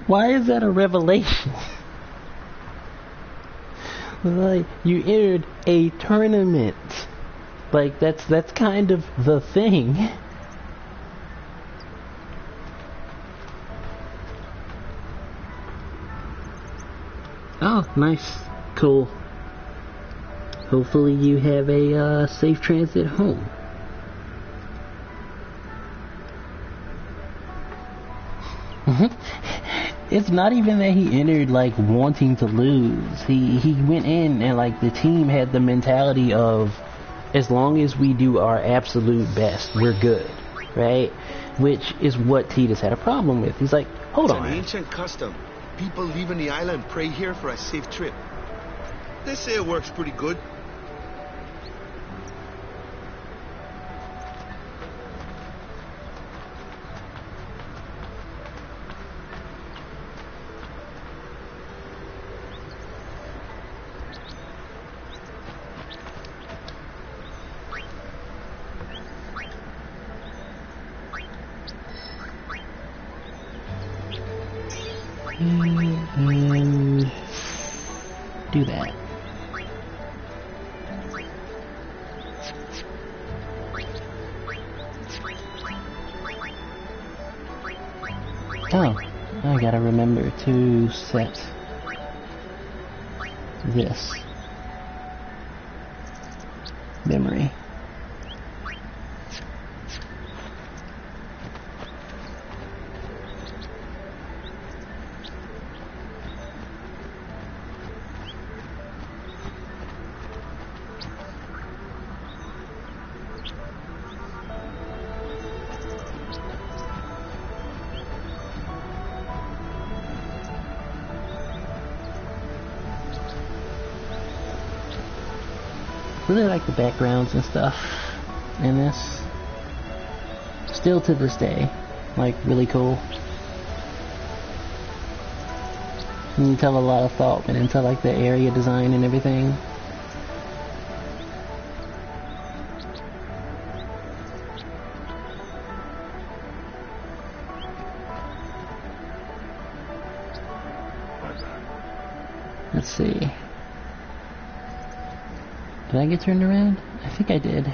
Why is that a revelation? Like, you entered a tournament. Like, that's kind of the thing. Oh, nice. Cool. Hopefully you have a safe transit home. It's not even that he entered like wanting to lose. He went in and like the team had the mentality of as long as we do our absolute best, we're good, right? Which is what Titus had a problem with. He's like, hold on. It's an ancient custom. People leaving the island pray here for a safe trip. They say it works pretty good. Do that. Oh, I gotta remember to set this memory. Really like the backgrounds and stuff in this. Still to this day, like really cool. You can tell a lot of thought went into like the area design and everything. Let's see. Did I get turned around? I think I did.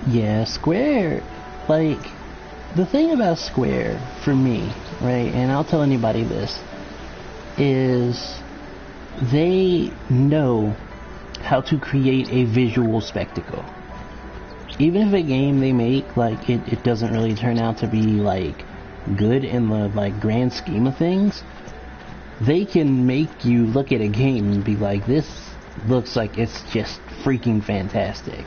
Yeah, Square, like, the thing about Square, for me, right, and I'll tell anybody this, is they know how to create a visual spectacle. Even if a game they make, like, it doesn't really turn out to be, like, good in the, like, grand scheme of things, they can make you look at a game and be like, this looks like it's just freaking fantastic.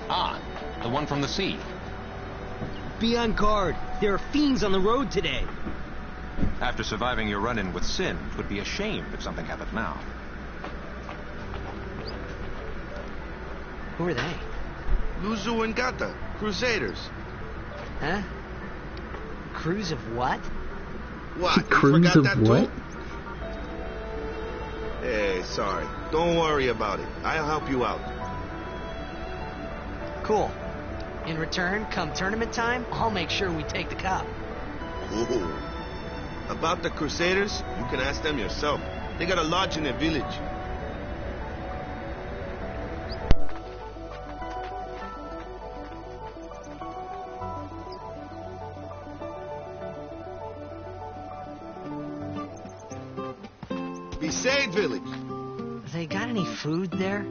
Ah, the one from the sea. Be on guard. There are fiends on the road today. After surviving your run-in with Sin, it would be a shame if something happened now. Who are they? Luzu and Gata, Crusaders. Huh? Crews of what? What? You Crews forgot of that what? too? Hey, sorry. Don't worry about it. I'll help you out. Cool. In return, come tournament time, I'll make sure we take the cup. Ooh. About the Crusaders, you can ask them yourself. They got a lodge in their village. Be safe, village. They got any food there?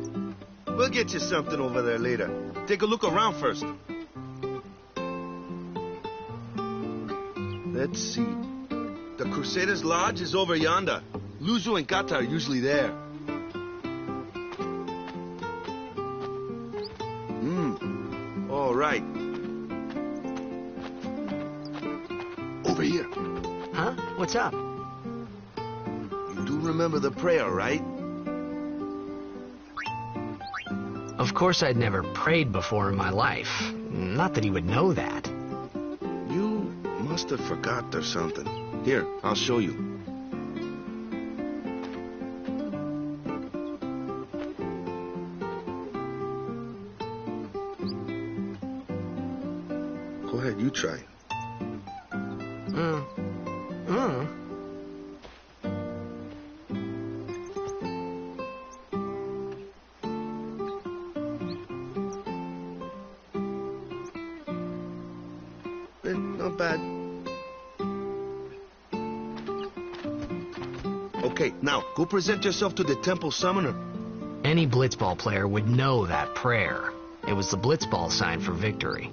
We'll get you something over there later. Take a look around first. Let's see. The Crusaders' Lodge is over yonder. Luzu and Gata are usually there. All right. Over here. Huh? What's up? You do remember the prayer, right? Of course I'd never prayed before in my life. Not that he would know that. You must have forgot or something. Here, I'll show you. Go ahead, you try. Not bad. Okay, now, go present yourself to the temple summoner. Any blitzball player would know that prayer. It was the blitzball sign for victory.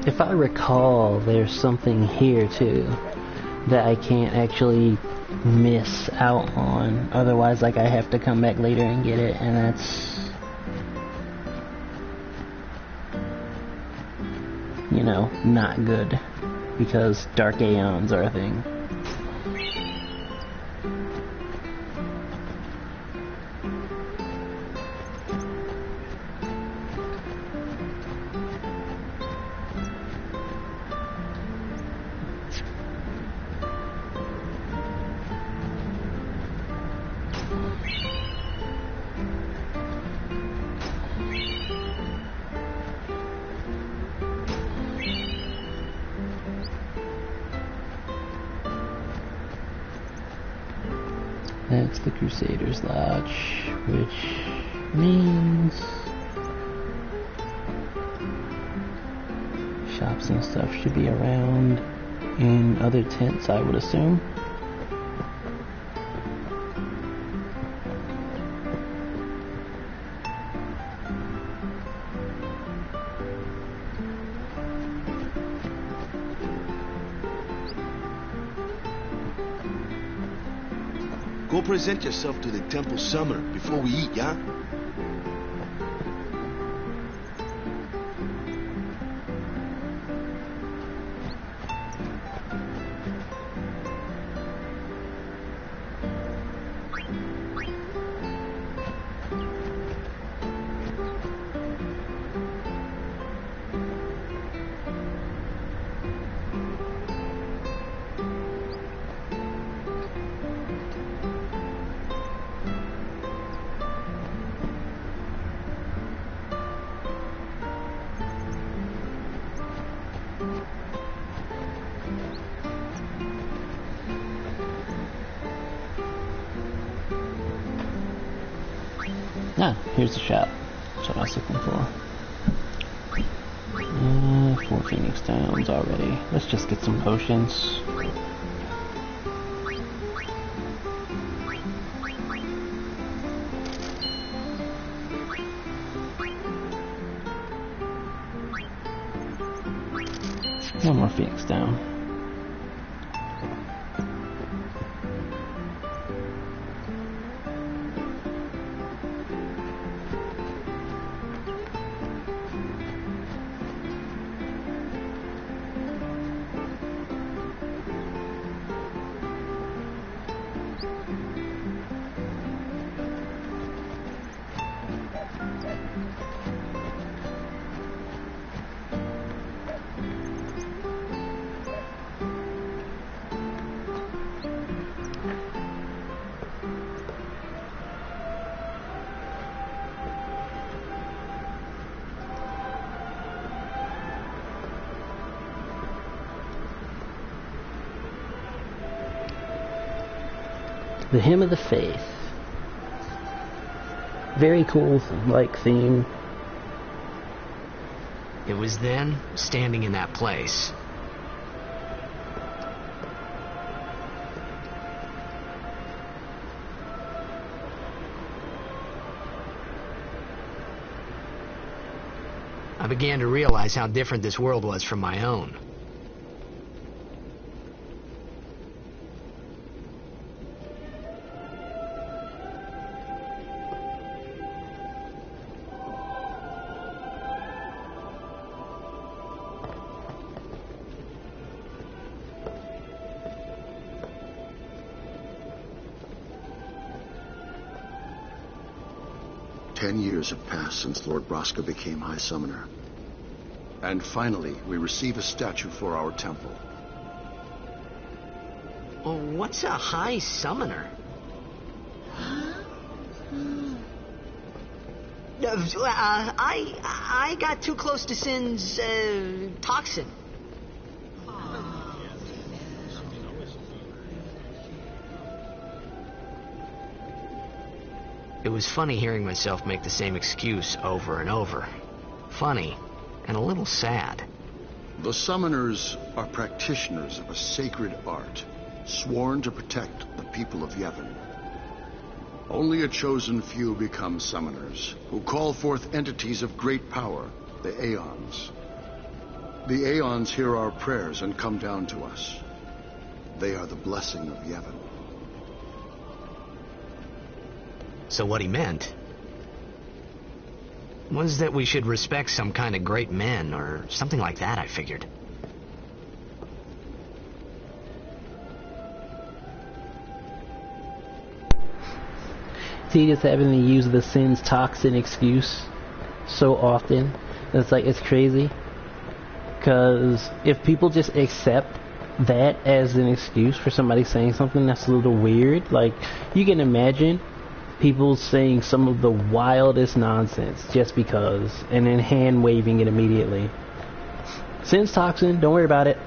If I recall, there's something here too that I can't actually miss out on. Otherwise, like, I have to come back later and get it, and that's, you know, not good. because dark aeons are a thing. That's the Crusaders Lodge, which means shops and stuff should be around in other tents, I would assume. Go present yourself to the temple summoner before we eat, yeah? Ah, here's the shop. That's what I was looking for. 4 Phoenix Downs already. Let's just get some potions. One more Phoenix Down. The Hymn of the Faith. Very cool, like, theme. It was then, standing in that place. I began to realize how different this world was from my own. Ten years have passed since Lord Braska became High Summoner. And finally, we receive a statue for our temple. Oh, what's a High Summoner? I got too close to Sin's toxin. It was funny hearing myself make the same excuse over and over. Funny, and a little sad. The summoners are practitioners of a sacred art, sworn to protect the people of Yevon. Only a chosen few become summoners, who call forth entities of great power, the Aeons. The Aeons hear our prayers and come down to us. They are the blessing of Yevon. So what he meant was that we should respect some kind of great men, or something like that, I figured. tedious having to use the Sin's toxin excuse so often. It's like, it's crazy. Because if people just accept that as an excuse for somebody saying something that's a little weird, like, you can imagine people saying some of the wildest nonsense just because, and then hand waving it immediately. Sin's toxin, don't worry about it.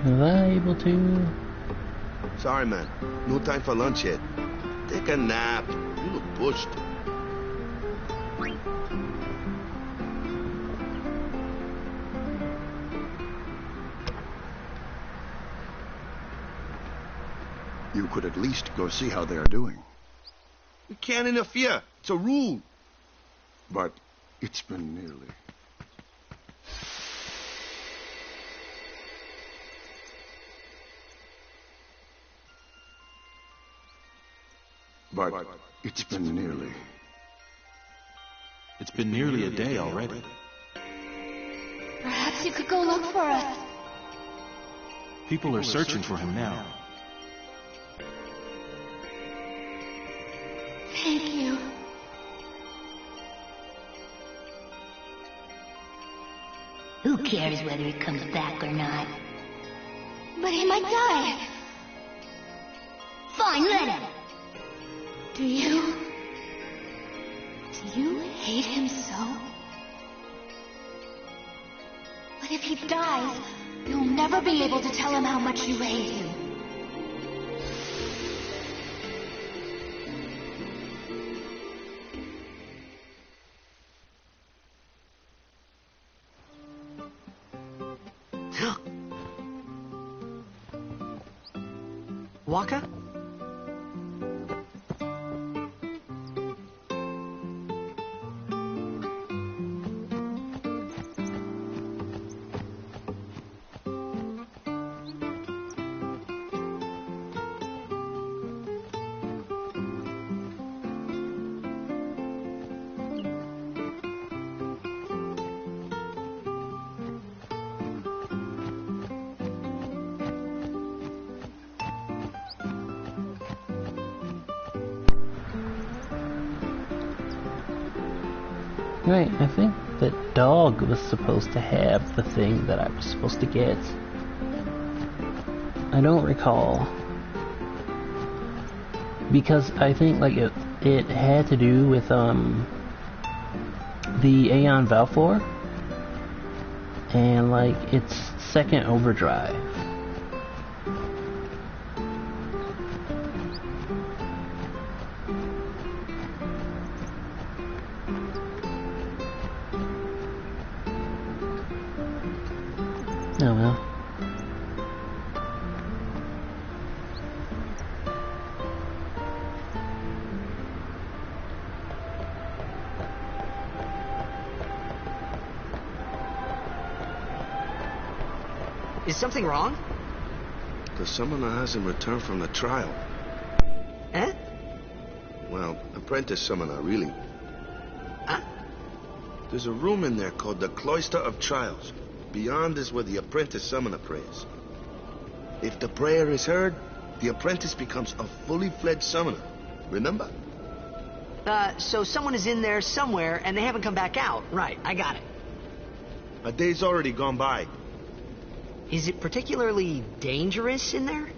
Was I able to? Sorry, man. No time for lunch yet. Take a nap. You look pushed. You could at least go see how they are doing. You can't interfere. It's a rule. But it's been nearly. But it's been nearly. It's been nearly a day already. Perhaps you could go look for us. People are searching for him now. Thank you. Who cares whether he comes back or not? But he might die. Fine, let him. Do you hate him so? But if he dies, you'll never be able to tell him how much you hate him. Waka? Right, I think the dog was supposed to have the thing that I was supposed to get. I don't recall. Because I think like it had to do with the Aeon Valfor and like its second overdrive. Oh well. Is something wrong? The summoner hasn't returned from the trial. Eh? Well, apprentice summoner, really. Huh? There's a room in there called the Cloister of Trials. Beyond is where the apprentice summoner prays. If the prayer is heard, the apprentice becomes a fully fledged summoner. Remember? So someone is in there somewhere and they haven't come back out. Right, I got it. A day's already gone by. Is it particularly dangerous in there?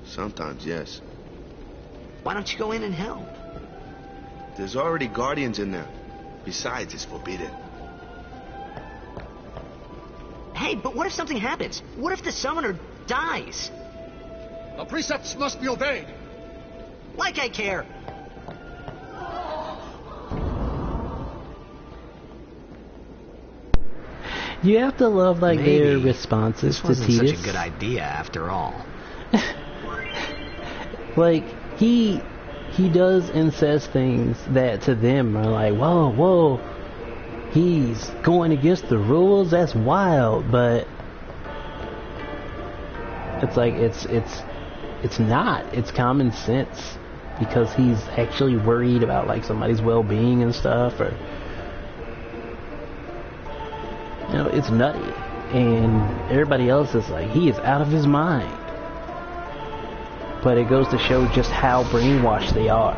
Sometimes, yes. Why don't you go in and help? There's already guardians in there. Besides, it's forbidden. Hey, but what if something happens? What if the summoner dies? The precepts must be obeyed. Like I care. You have to love, like, Maybe their responses this to wasn't Tidus. such a good idea after all. Like, he does and says things that to them are like, whoa, he's going against the rules, that's wild, but it's like, it's not, it's common sense, because he's actually worried about, like, somebody's well-being and stuff, or, you know, it's nutty, and everybody else is like, he is out of his mind. But it goes to show just how brainwashed they are.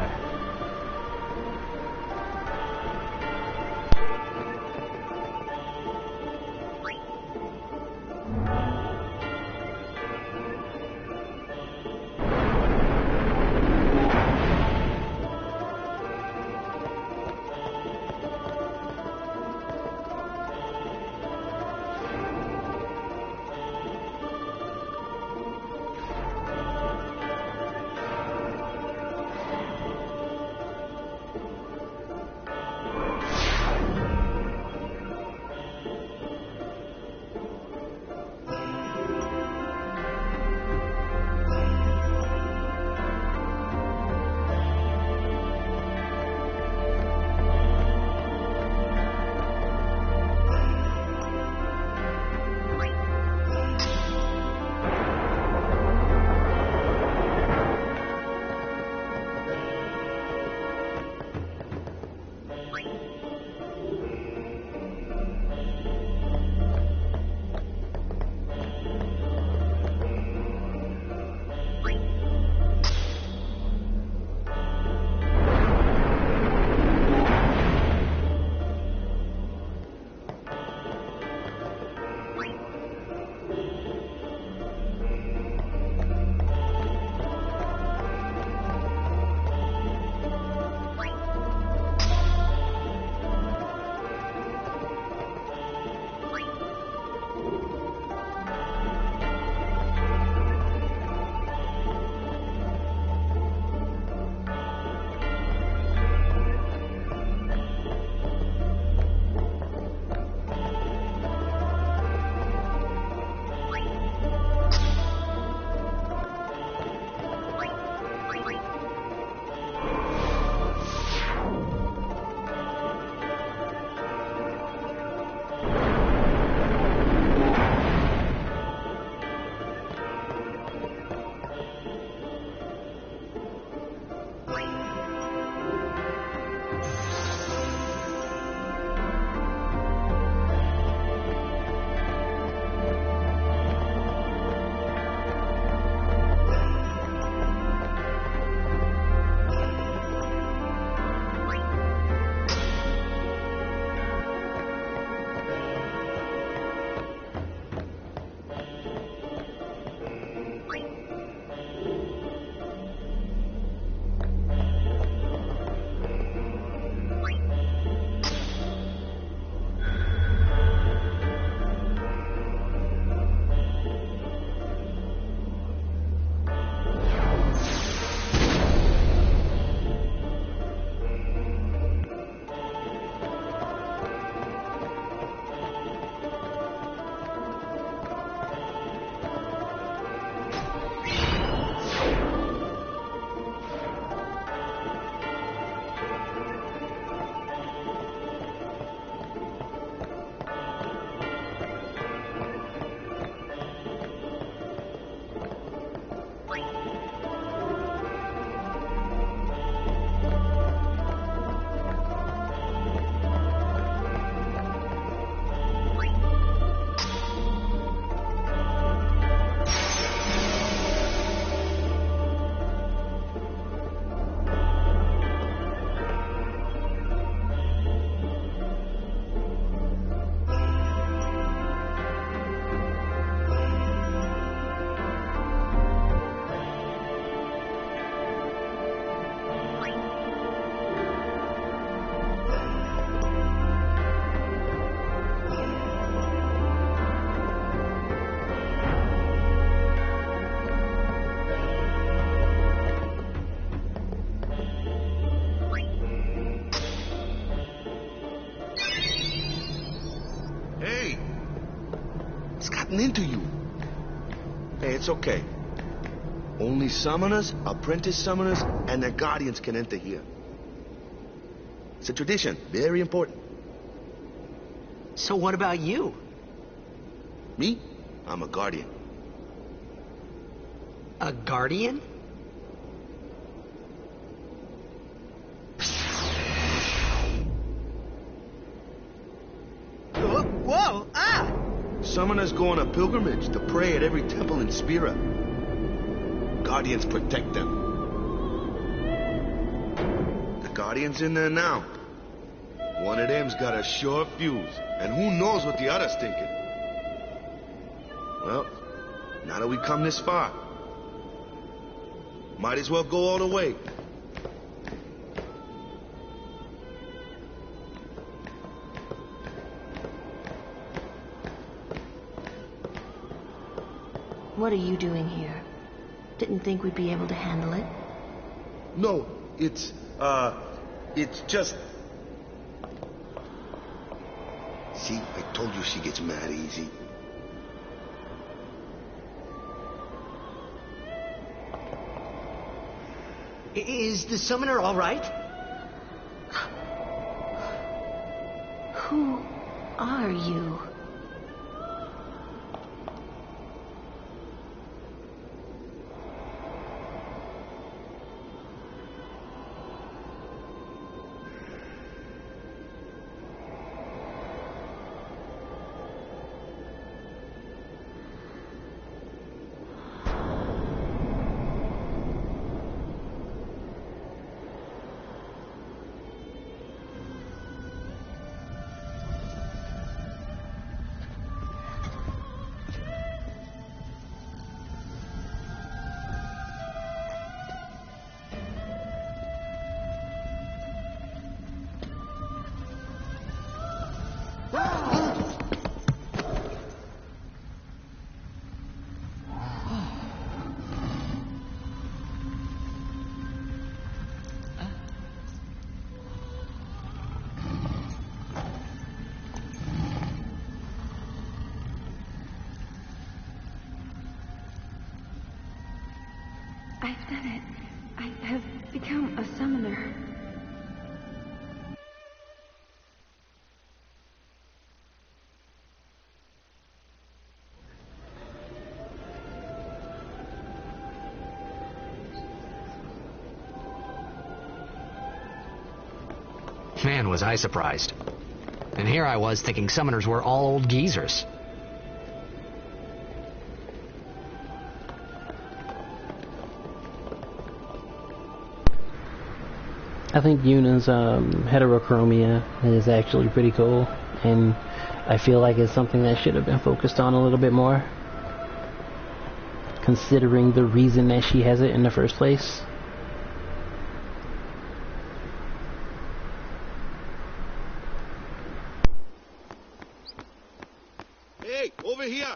getting into you. Hey, it's okay. Only summoners, apprentice summoners, and their guardians can enter here. It's a tradition, very important. So what about you? Me? I'm a guardian. A guardian? Whoa! Ah! Summoners go on a pilgrimage to pray at every temple in Spira. Guardians protect them. The Guardian's in there now. One of them's got a short fuse, and who knows what the other's thinking. Well, now that we come this far, might as well go all the way. What are you doing here? Didn't think we'd be able to handle it. No, it's just... See, I told you she gets mad easy. Is the summoner all right? Who are you? I've done it. I have become a summoner. Man, was I surprised. And here I was thinking summoners were all old geezers. I think Yuna's heterochromia is actually pretty cool, and I feel like it's something that should have been focused on a little bit more, considering the reason that she has it in the first place. Hey, over here!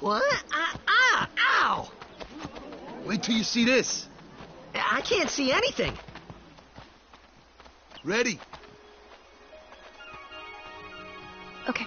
What? Ow! Wait till you see this. I can't see anything. Ready? Okay.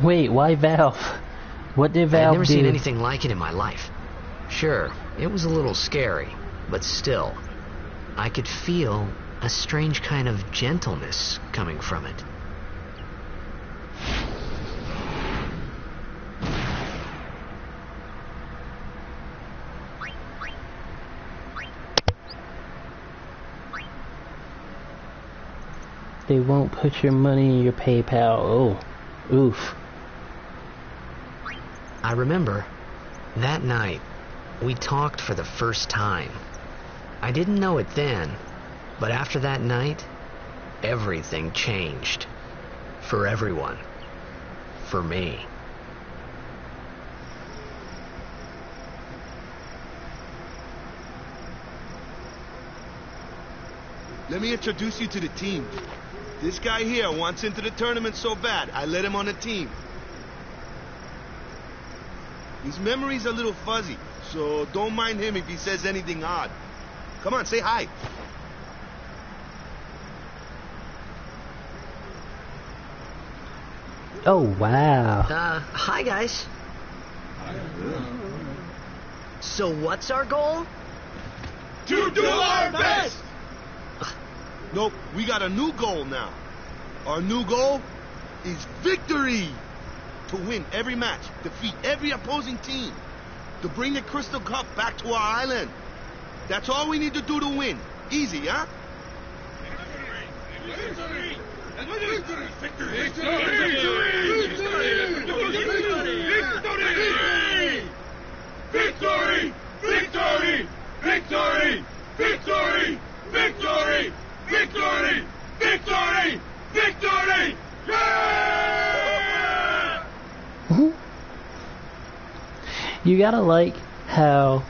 Wait, why Valve? What did Valve do? I'd never seen anything like it in my life. Sure, it was a little scary, but still, I could feel a strange kind of gentleness coming from it. They won't put your money in your PayPal. Oh, oof. I remember, that night, we talked for the first time. I didn't know it then, but after that night, everything changed. For everyone. For me. Let me introduce you to the team. This guy here wants into the tournament so bad, I let him on the team. His memory's a little fuzzy, so don't mind him if he says anything odd. Come on, say hi. Oh, wow. Hi, guys. So what's our goal? To do our best! Nope, we got a new goal now. Our new goal is victory! To win every match, defeat every opposing team, to bring the Crystal Cup back to our island. That's all we need to do to win. Easy, huh? Victory! Victory! Victory! Victory! Victory! Victory! Victory! Victory! Victory! Yeah! You gotta like how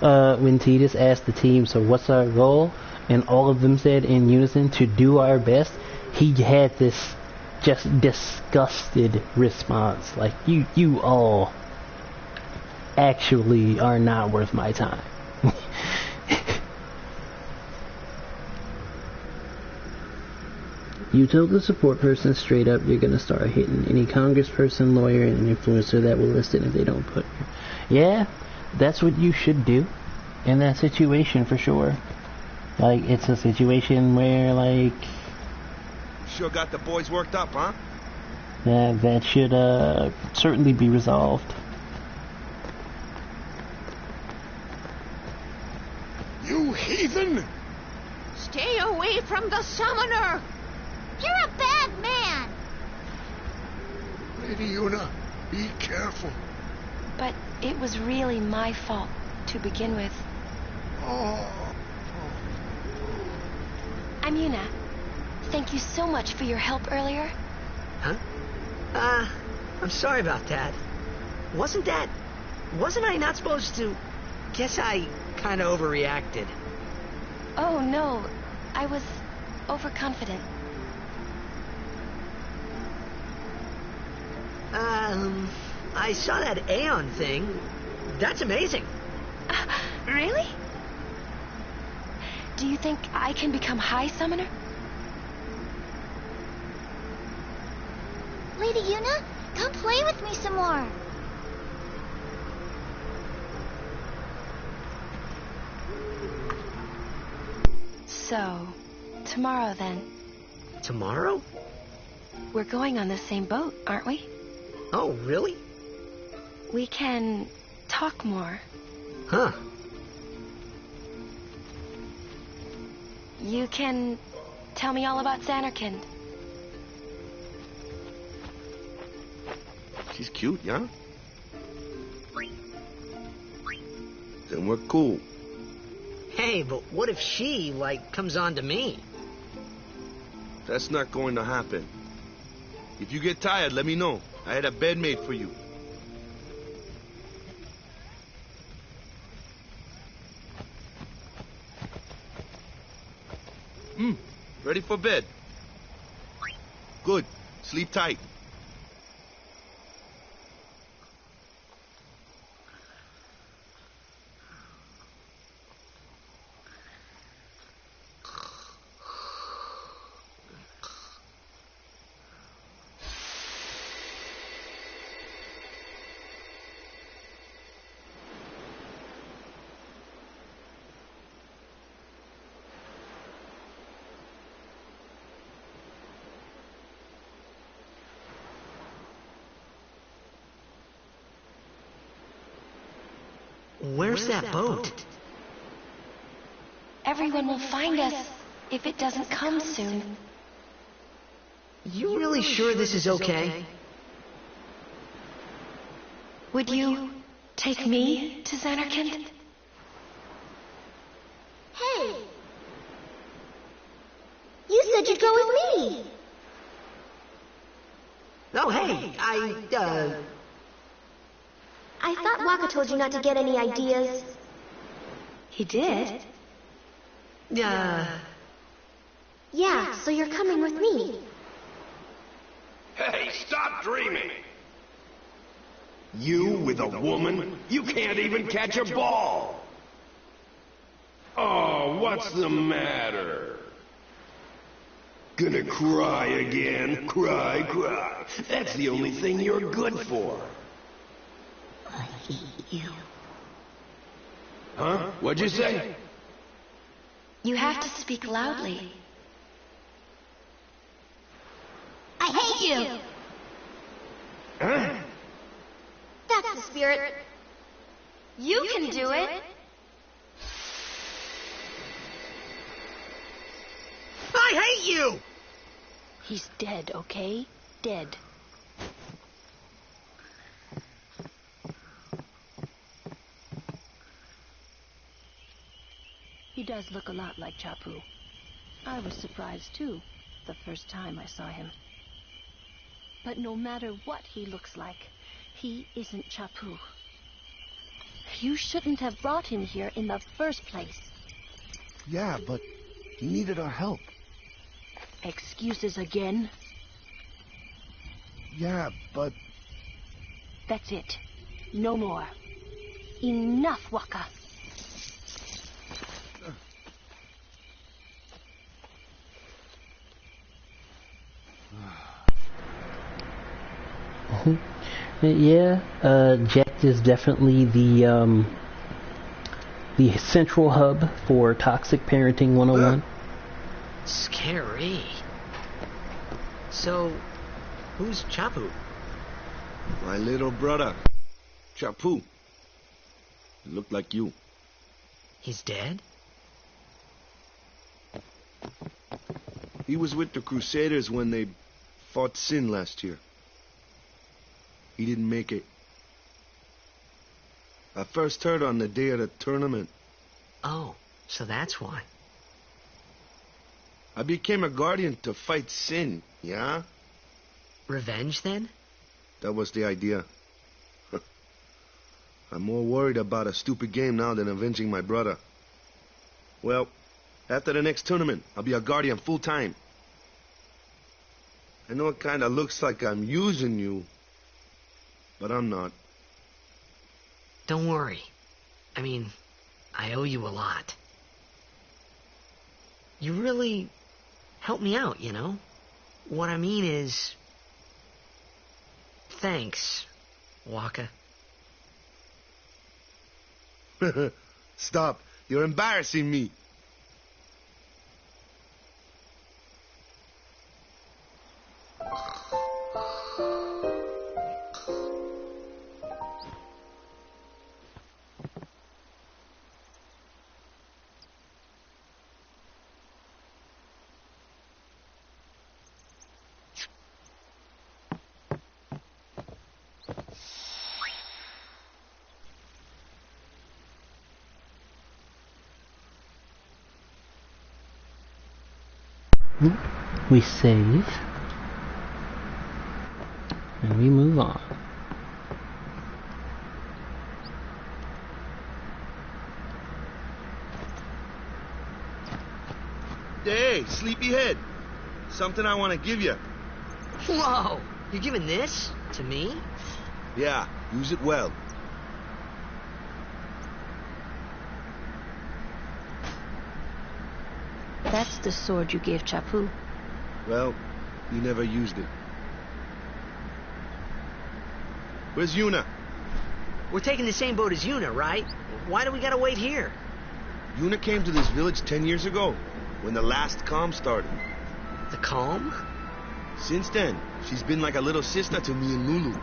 when Titus asked the team, so what's our goal? And all of them said in unison, to do our best. He had this just disgusted response. Like, you all actually are not worth my time. You told the support person straight up you're gonna start hitting any congressperson, lawyer, and influencer that will listen if they don't put you. Yeah, that's what you should do in that situation for sure. Like, it's a situation where, like... Sure got the boys worked up, huh? That should certainly be resolved. You heathen! Stay away from the summoner! You're a bad man! Lady Una, be careful. But it was really my fault to begin with. Oh. I'm Una. Thank you so much for your help earlier. Huh? I'm sorry about that. Wasn't I not supposed to... Guess I kind of overreacted. Oh, no. I was overconfident. I saw that Aeon thing. That's amazing. Really? Do you think I can become High Summoner? Lady Una, come play with me some more. So, tomorrow then. Tomorrow? We're going on the same boat, aren't we? Oh, really? We can talk more. Huh. You can tell me all about Xanarkand. She's cute, yeah? Then we're cool. Hey, but what if she, comes on to me? That's not going to happen. If you get tired, let me know. I had a bed made for you. Ready for bed? Good. Sleep tight. Where's that boat? Everyone will find us if it doesn't come soon. You really sure this is okay? Would you take me to Xanarkand? Hey! You said you'd go with me! Oh, hey, I thought Waka told you not to get any ideas. He did? Yeah, so you're coming with me. Hey, stop dreaming! You with a woman? You can't even catch a ball! Oh, what's the matter? Gonna cry again? Cry. That's the only thing you're good for. I hate you. Huh? What'd you say? You have to speak loudly. I hate you! Huh? That's the spirit. You can do it! I hate you! He's dead, okay? Dead. He does look a lot like Chapu. I was surprised too, the first time I saw him. But no matter what he looks like, he isn't Chapu. You shouldn't have brought him here in the first place. Yeah, but he needed our help. Excuses again? Yeah, but... That's it. No more. Enough, Waka. Yeah, Jet is definitely the central hub for Toxic Parenting 101. Scary. So, who's Chapu? My little brother, Chapu. He looked like you. He's dead? He was with the Crusaders when they fought Sin last year. He didn't make it. I first heard on the day of the tournament. Oh, so that's why. I became a guardian to fight Sin, yeah? Revenge, then? That was the idea. I'm more worried about a stupid game now than avenging my brother. Well, after the next tournament, I'll be a guardian full-time. I know it kinda looks like I'm using you, but I'm not. Don't worry. I mean, I owe you a lot. You really helped me out, you know? What I mean is... Thanks, Waka. Stop. You're embarrassing me. We save. And we move on. Hey, sleepyhead. Something I want to give you. Whoa! You're giving this to me? Yeah, use it well. That's the sword you gave Chapu. Well, he never used it. Where's Yuna? We're taking the same boat as Yuna, right? Why do we gotta wait here? Yuna came to this village 10 years ago, when the last calm started. The calm? Since then, she's been like a little sister to me and Lulu.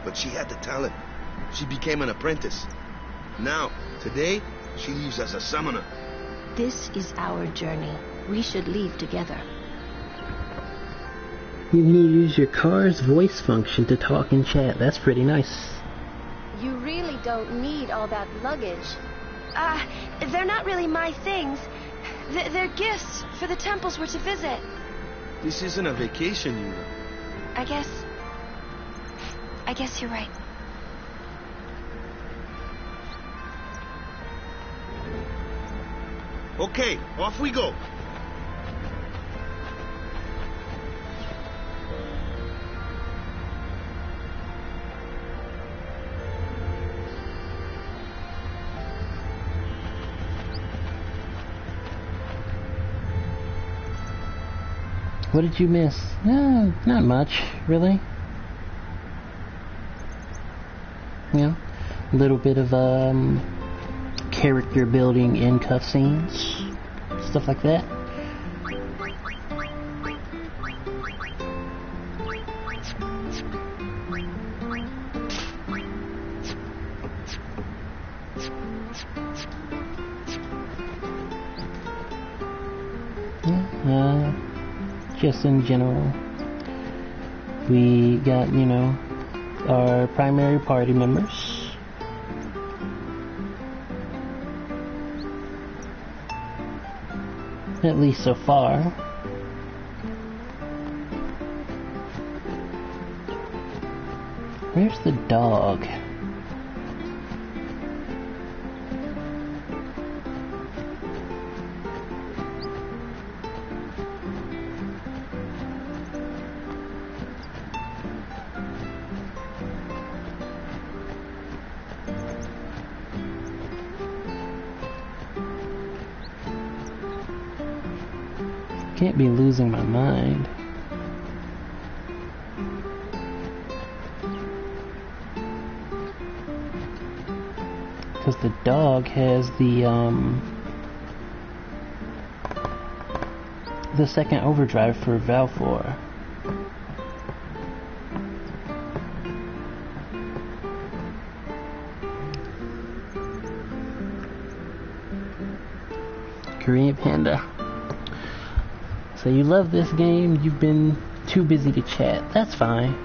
But she had the talent. She became an apprentice. Now, today, she leaves as a summoner. This is our journey. We should leave together. You can use your car's voice function to talk and chat. That's pretty nice. You really don't need all that luggage. They're not really my things. They're gifts for the temples we're to visit. This isn't a vacation, Yuna. I guess you're right. Okay, off we go. What did you miss? No, not much, really. Yeah, a little bit of character building in cutscenes, stuff like that. Yeah, just in general, we got, you know, our primary party members. At least so far. Where's the dog? Can't be losing my mind. Because the dog has the second overdrive for Valfor. Korean Panda. So you love this game, you've been too busy to chat. That's fine.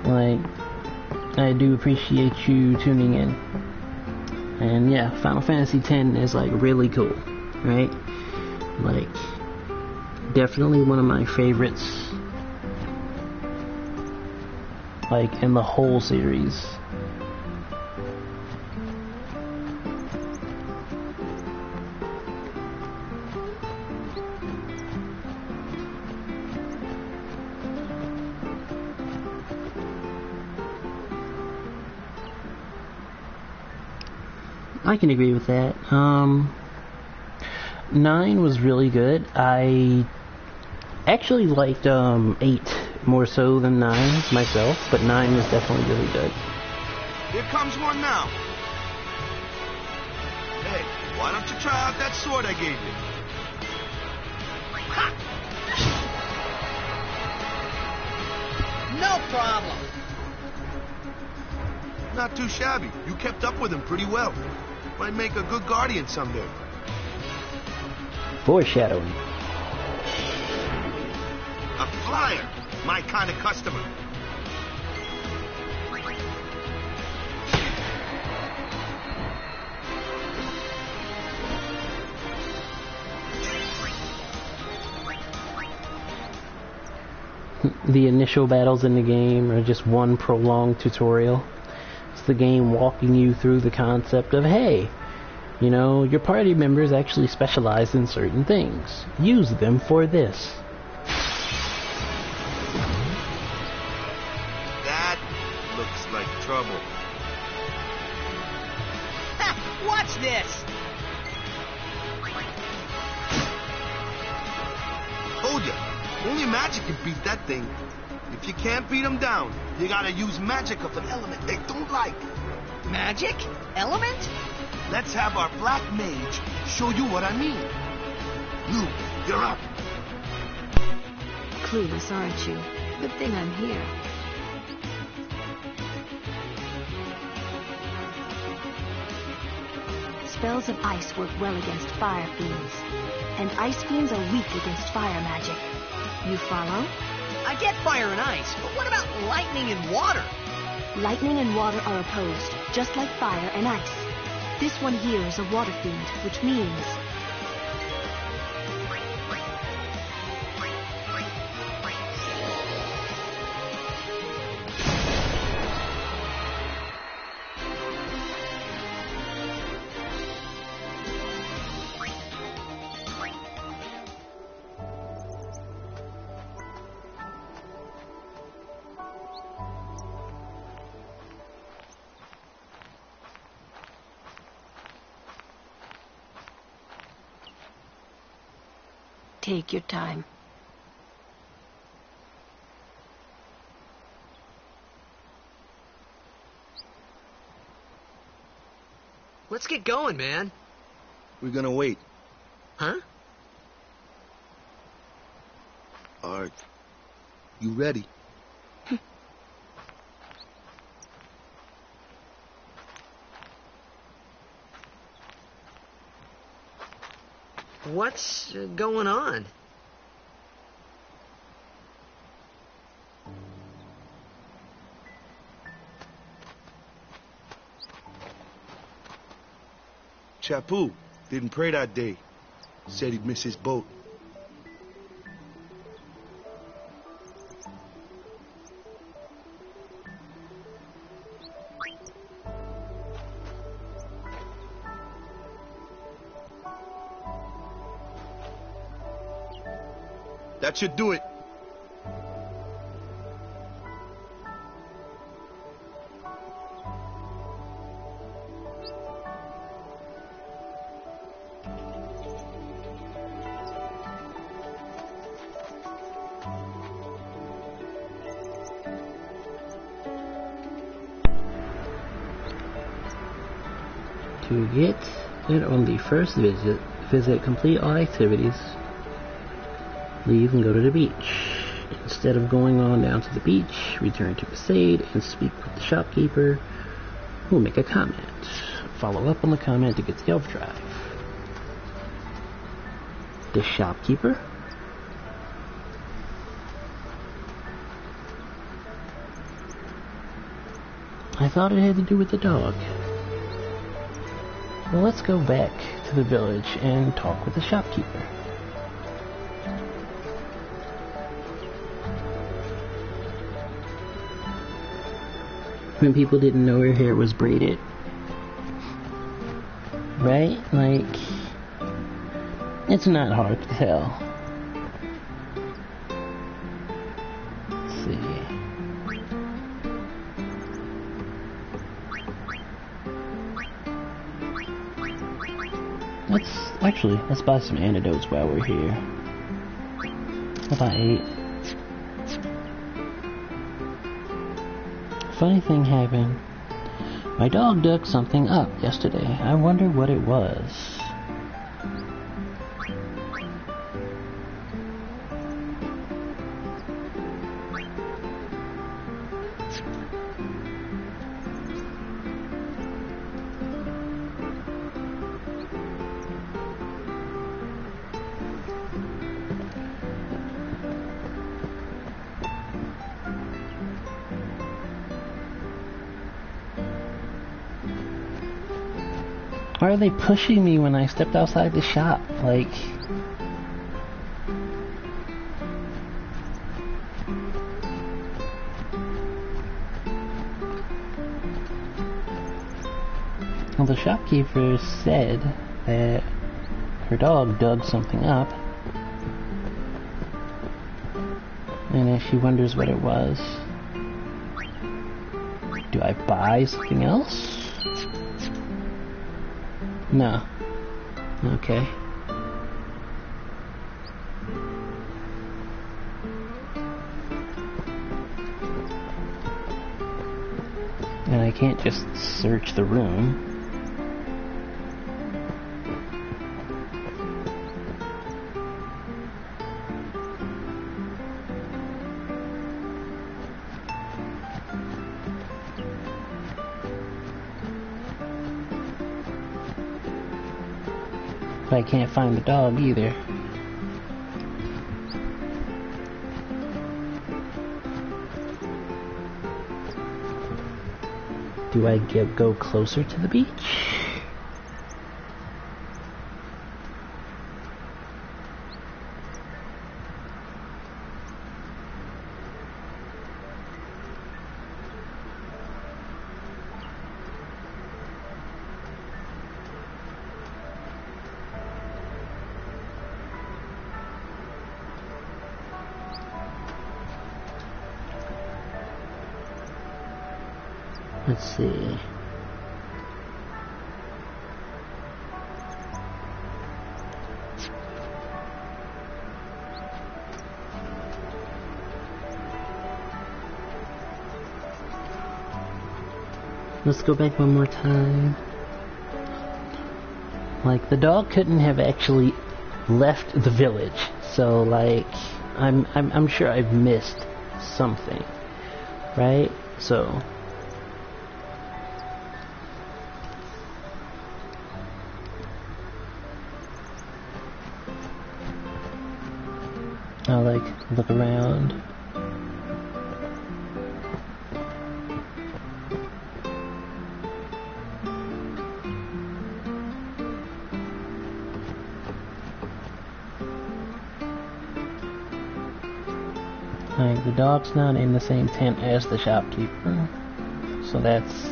Like, I do appreciate you tuning in. And yeah, Final Fantasy X is like really cool, right? Like, definitely one of my favorites, like, in the whole series. I can agree with that. 9 was really good. I actually liked 8 more so than 9 myself, but 9 was definitely really good. Here comes one now. Hey, why don't you try out that sword I gave you? Ha! No problem. Not too shabby. You kept up with him pretty well. Might make a good guardian someday. Foreshadowing. A flyer. My kind of customer. The initial battles in the game are just one prolonged tutorial. It's the game walking you through the concept of, hey, you know, your party members actually specialize in certain things. Use them for this. That looks like trouble. Ha! Watch this! Told ya. Only magic can beat that thing. If you can't beat them down, you gotta use magic of an element they don't like. Magic? Element? Let's have our black mage show you what I mean. You, you're up. Clueless, aren't you? Good thing I'm here. spells of ice work well against fire fiends, and ice fiends are weak against fire magic. You follow? I get fire and ice, but what about lightning and water? Lightning and water are opposed, just like fire and ice. This one here is a water fiend, which means... Take your time. Let's get going, man. We're gonna wait. Huh? Alright. You ready? What's going on? Chappu didn't pray that day. Said he'd miss his boat. That should do it. To get it on the first visit, complete all activities, leave and go to the beach. Instead of going on down to the beach, return to Besaid and speak with the shopkeeper, who will make a comment. Follow up on the comment to get the elf drive. The shopkeeper? I thought it had to do with the dog. Well, let's go back to the village and talk with the shopkeeper. When people didn't know her hair was braided. Right? Like, it's not hard to tell. Let's see. Let's buy some antidotes while we're here. How about 8? Funny thing happened. My dog dug something up yesterday. I wonder what it was. Why are they pushing me when I stepped outside the shop? Like... Well, the shopkeeper said that her dog dug something up. And if she wonders what it was, do I buy something else? No. Okay. And I can't just search the room. I can't find the dog either. Do I go closer to the beach? Let's see. Let's go back one more time. Like, the dog couldn't have actually left the village, so like, I'm sure I've missed something, right? So. I'll like look around. Like, the dog's not in the same tent as the shopkeeper, so that's.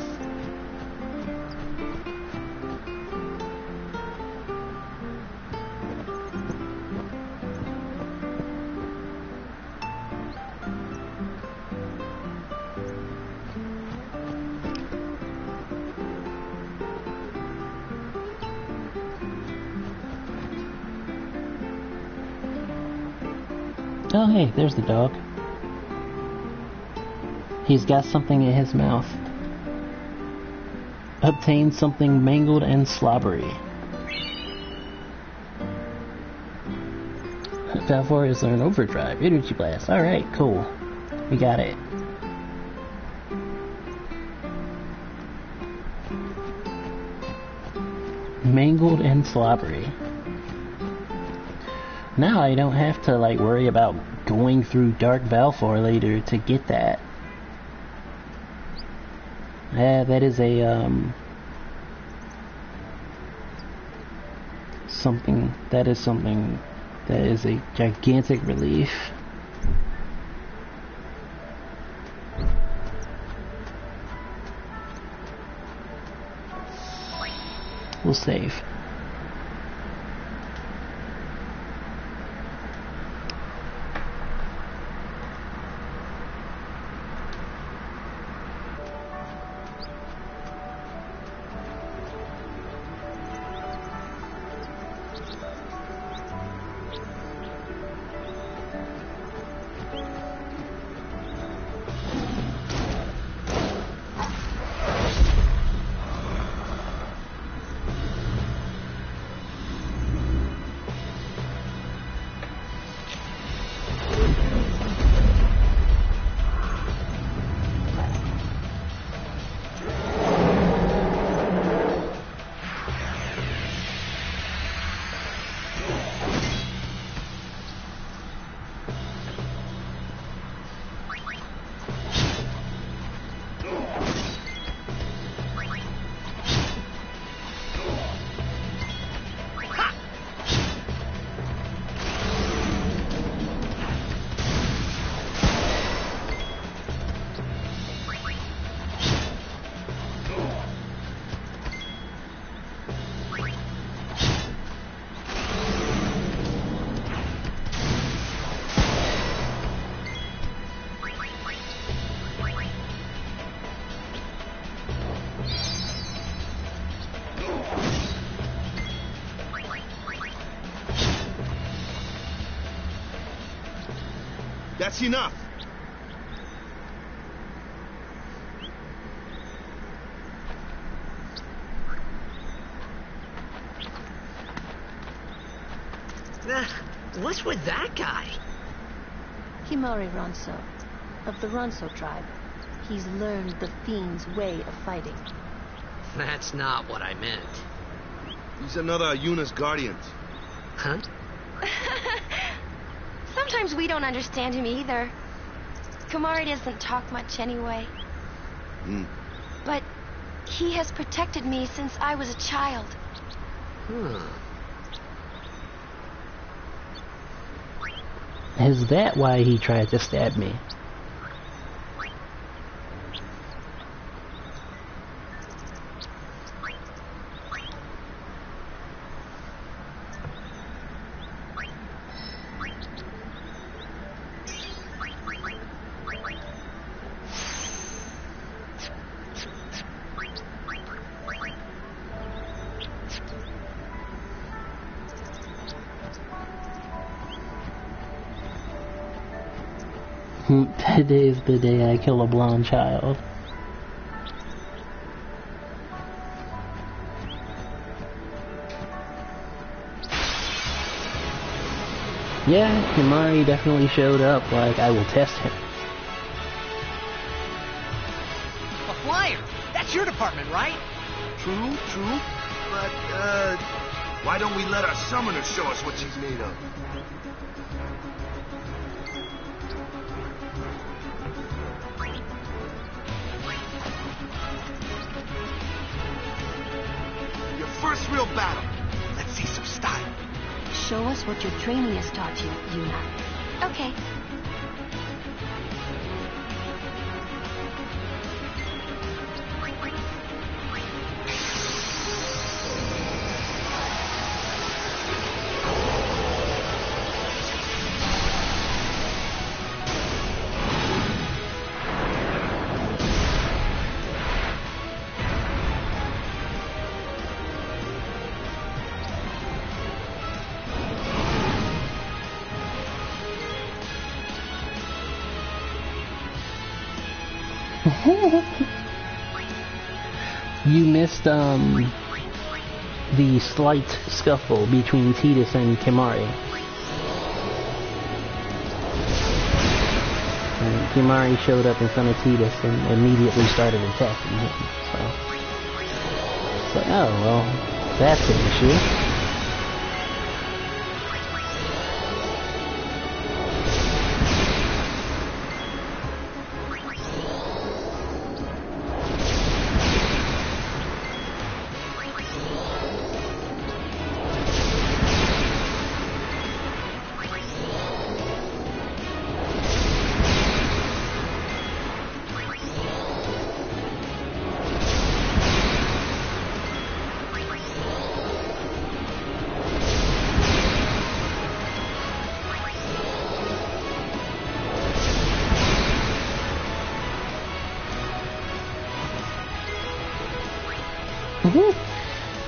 Oh, hey, there's the dog. He's got something in his mouth. Obtained something mangled and slobbery. Valve 4 is an overdrive. Energy blast. Alright, cool. We got it. Mangled and slobbery. Now I don't have to like worry about going through Dark Valfor later to get that. Yeah, that is a something that is a gigantic relief. We'll save. That's enough. What's with that guy? Himari Ronso, of the Ronso tribe. He's learned the Fiend's way of fighting. That's not what I meant. He's another of Yuna's guardians. Huh? Sometimes we don't understand him either. Kamari doesn't talk much anyway. But he has protected me since I was a child. Is that why he tried to stab me? Today is the day I kill a blonde child. Yeah, Kamari definitely showed up. Like, I will test him. A flyer! That's your department, right? True. But, why don't we let our summoner show us what she's made of? Your first real battle. Let's see some style. Show us what your training has taught you, Yuna. Okay. You missed the slight scuffle between Tidus and Kimari. And Kimari showed up in front of Tidus and immediately started attacking him. So it's like, oh well, that's an issue.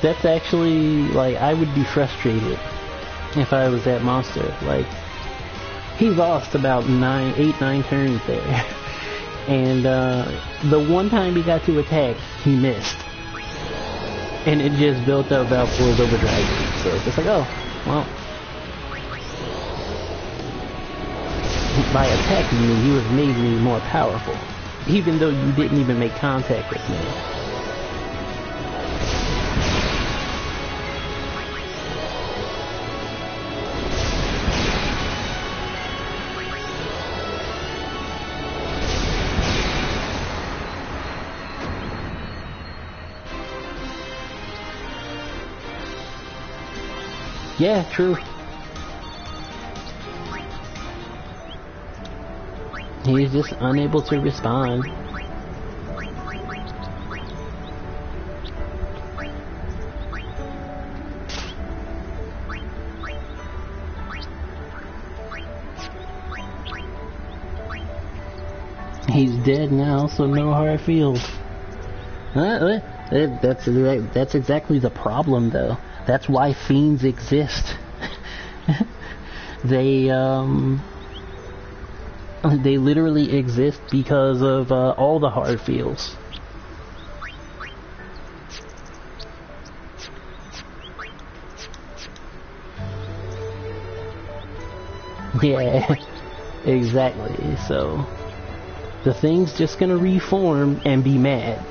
That's actually, like, I would be frustrated if I was that monster. Like, he lost about 8-9 turns there. And the one time he got to attack, he missed. And it just built up Valpore's overdrive. So it's just like, oh, well. By attacking me, you have made me more powerful. Even though you didn't even make contact with me. Yeah, true. He's just unable to respond. He's dead now, so no hard feels. That's exactly the problem, though. That's why fiends exist. They literally exist because of all the hard feels. Yeah, exactly. So the thing's just gonna reform and be mad.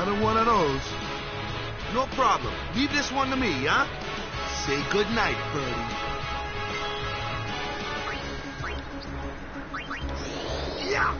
Another one of those. No problem. Leave this one to me, huh? Say goodnight, birdie. Yeah!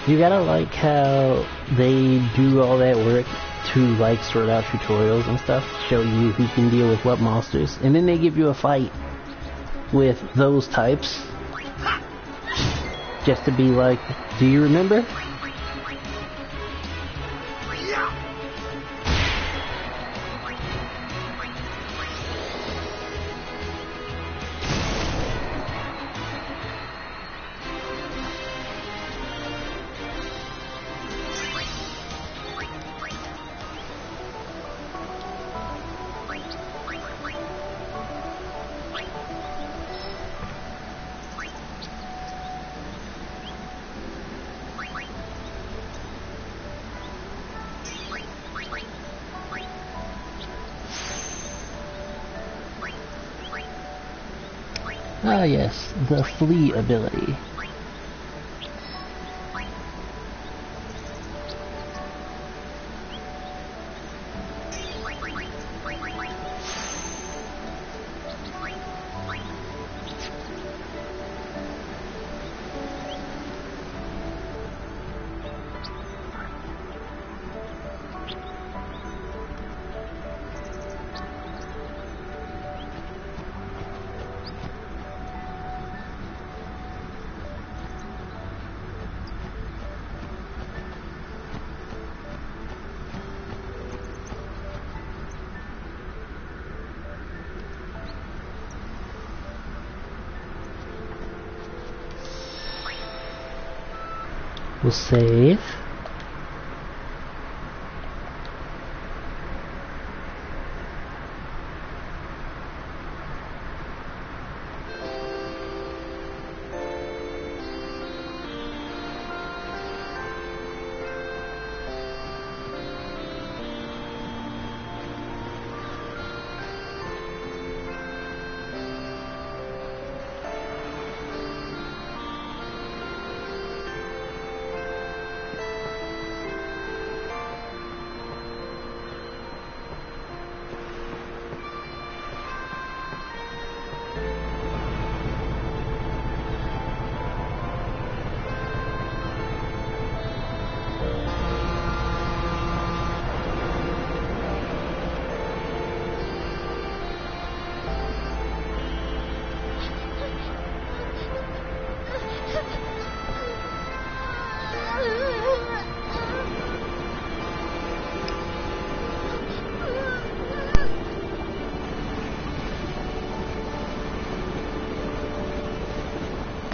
You gotta like how they do all that work to like sort out tutorials and stuff, show you who can deal with what monsters, and then they give you a fight with those types just to be like, do you remember? Ah yes, the flee ability. We'll save.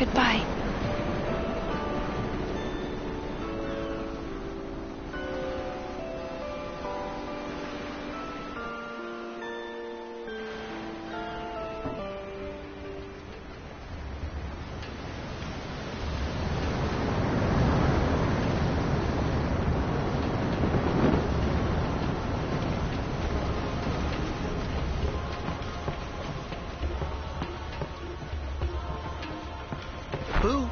Goodbye. Who?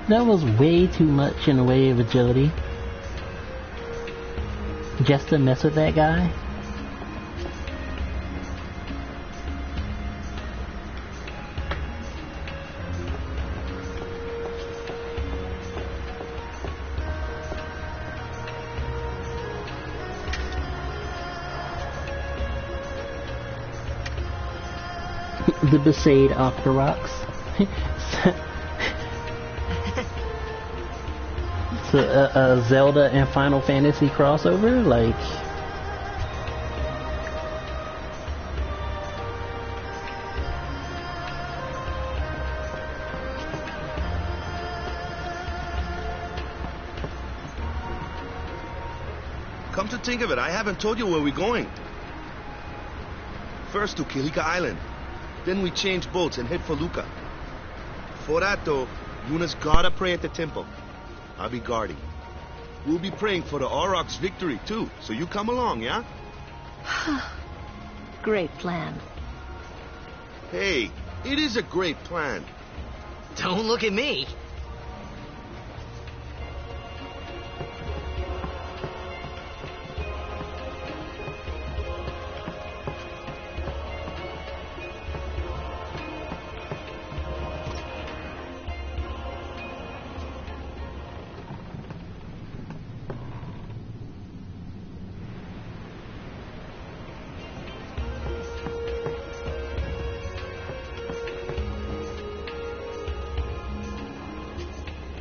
That was way too much in the way of agility. Just to mess with that guy? The Besaid Octoroks. It's a Zelda and Final Fantasy crossover, like... Come to think of it, I haven't told you where we're going. First to Kilika Island. Then we change boats and head for Luca. For that, though, Yuna's gotta pray at the temple. I'll be guarding. We'll be praying for the Aurochs' victory, too. So you come along, yeah? Great plan. Hey, it is a great plan. Don't look at me.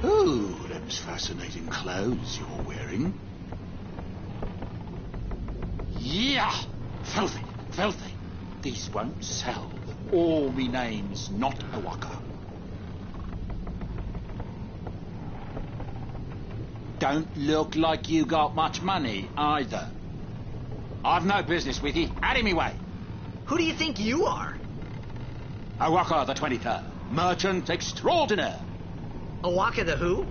Oh, them's fascinating clothes you're wearing. Yeah! Filthy, filthy. These won't sell. All me name's not a Waka. Don't look like you got much money, either. I've no business with you. Out of me way. Who do you think you are? Awaka the 23rd. Merchant extraordinaire. Awaka the who?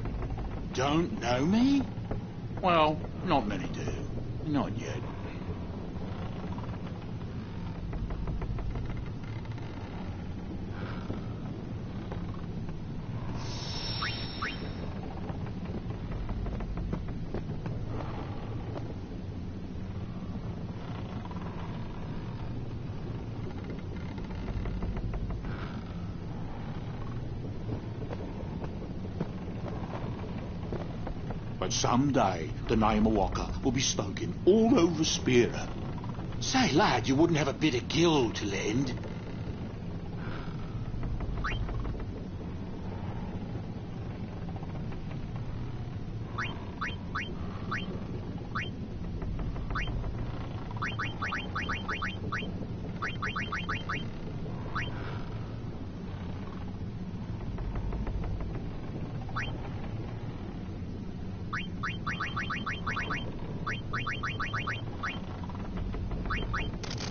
Don't know me? Well, not many do. Not yet. But someday the name of Waka will be spoken all over Spira. Say, lad, you wouldn't have a bit of gill to lend.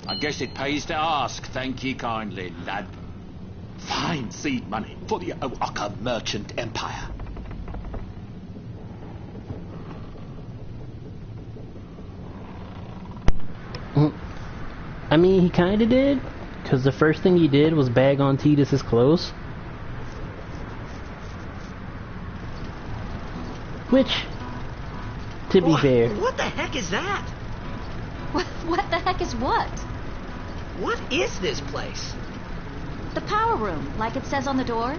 I guess it pays to ask. Thank ye kindly, lad. Fine seed money for the Oaka merchant empire. I mean, he kinda did, because the first thing he did was bag on Tidus's clothes. Which, to be fair... What the heck is that? What the heck is what? What is this place? The power room, like it says on the door.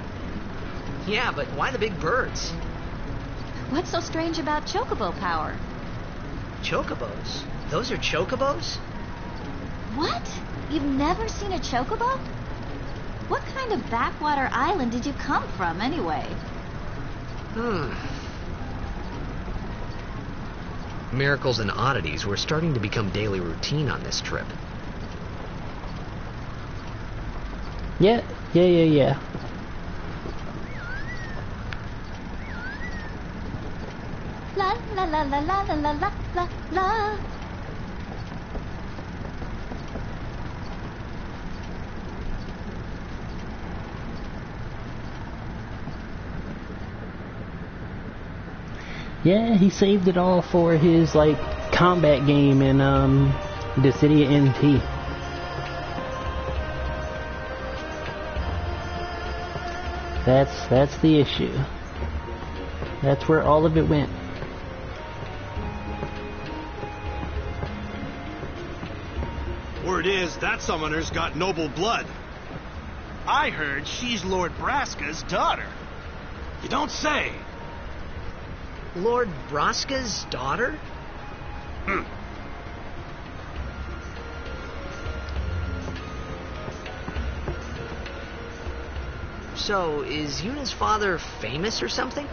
Yeah, but why the big birds? What's so strange about chocobo power? Chocobos? Those are chocobos? What? You've never seen a chocobo? What kind of backwater island did you come from, anyway? Miracles and oddities were starting to become daily routine on this trip. Yeah. La la la la la la la la la. Yeah, he saved it all for his, like, combat game in, the city of NT. That's the issue. That's where all of it went. Word is, that summoner's got noble blood. I heard she's Lord Braska's daughter. You don't say. Lord Braska's daughter? So, is Yuna's father famous or something?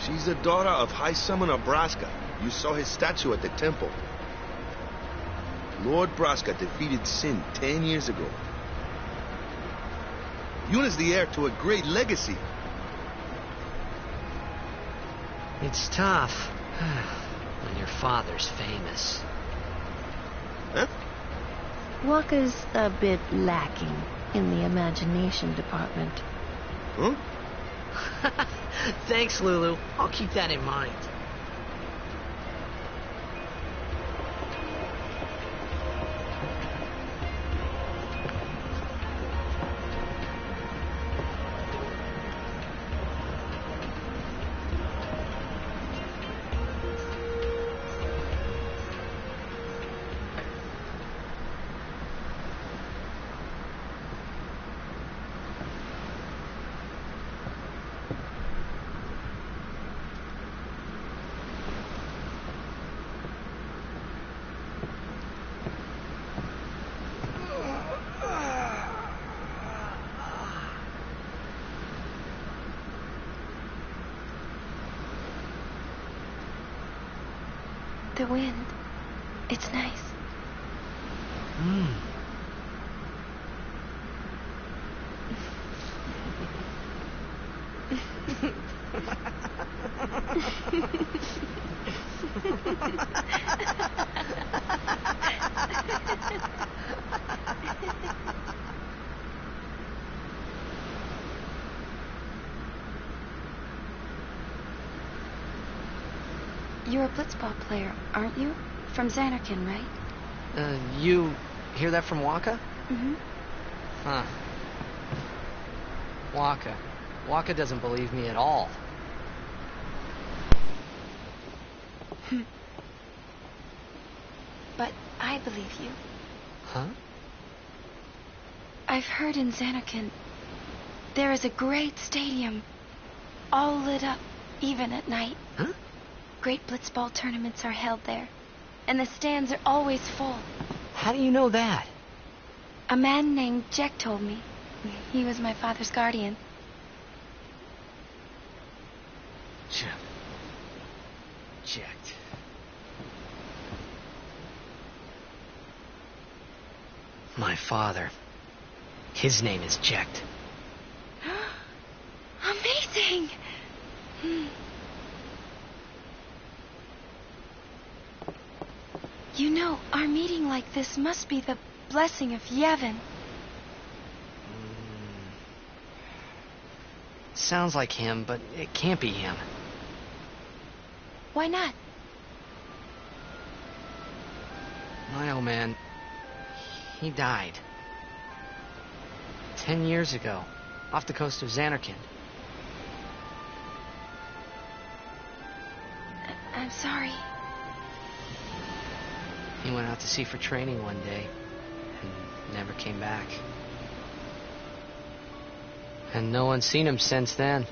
She's the daughter of High Summoner Braska. You saw his statue at the temple. Lord Braska defeated Sin 10 years ago. Yuna's the heir to a great legacy. It's tough when your father's famous. Huh? Waka's a bit lacking in the imagination department. Huh? Thanks, Lulu. I'll keep that in mind. The wind. It's nice. You're a blitzball player, aren't you? From Xanarkin, right? You hear that from Waka? Mm-hmm. Huh. Waka. Waka doesn't believe me at all. But I believe you. Huh? I've heard in Xanarkin there is a great stadium, all lit up, even at night. Huh? Great blitzball tournaments are held there, and the stands are always full. How do you know that? A man named Jack told me. He was my father's guardian. Checked. My father. His name is Jecht. Amazing! You know, our meeting like this must be the blessing of Yevon. Sounds like him, but it can't be him. Why not? My old man, he died. 10 years ago, off the coast of Xanarkin. I'm sorry. He went out to sea for training one day and never came back. And no one's seen him since then.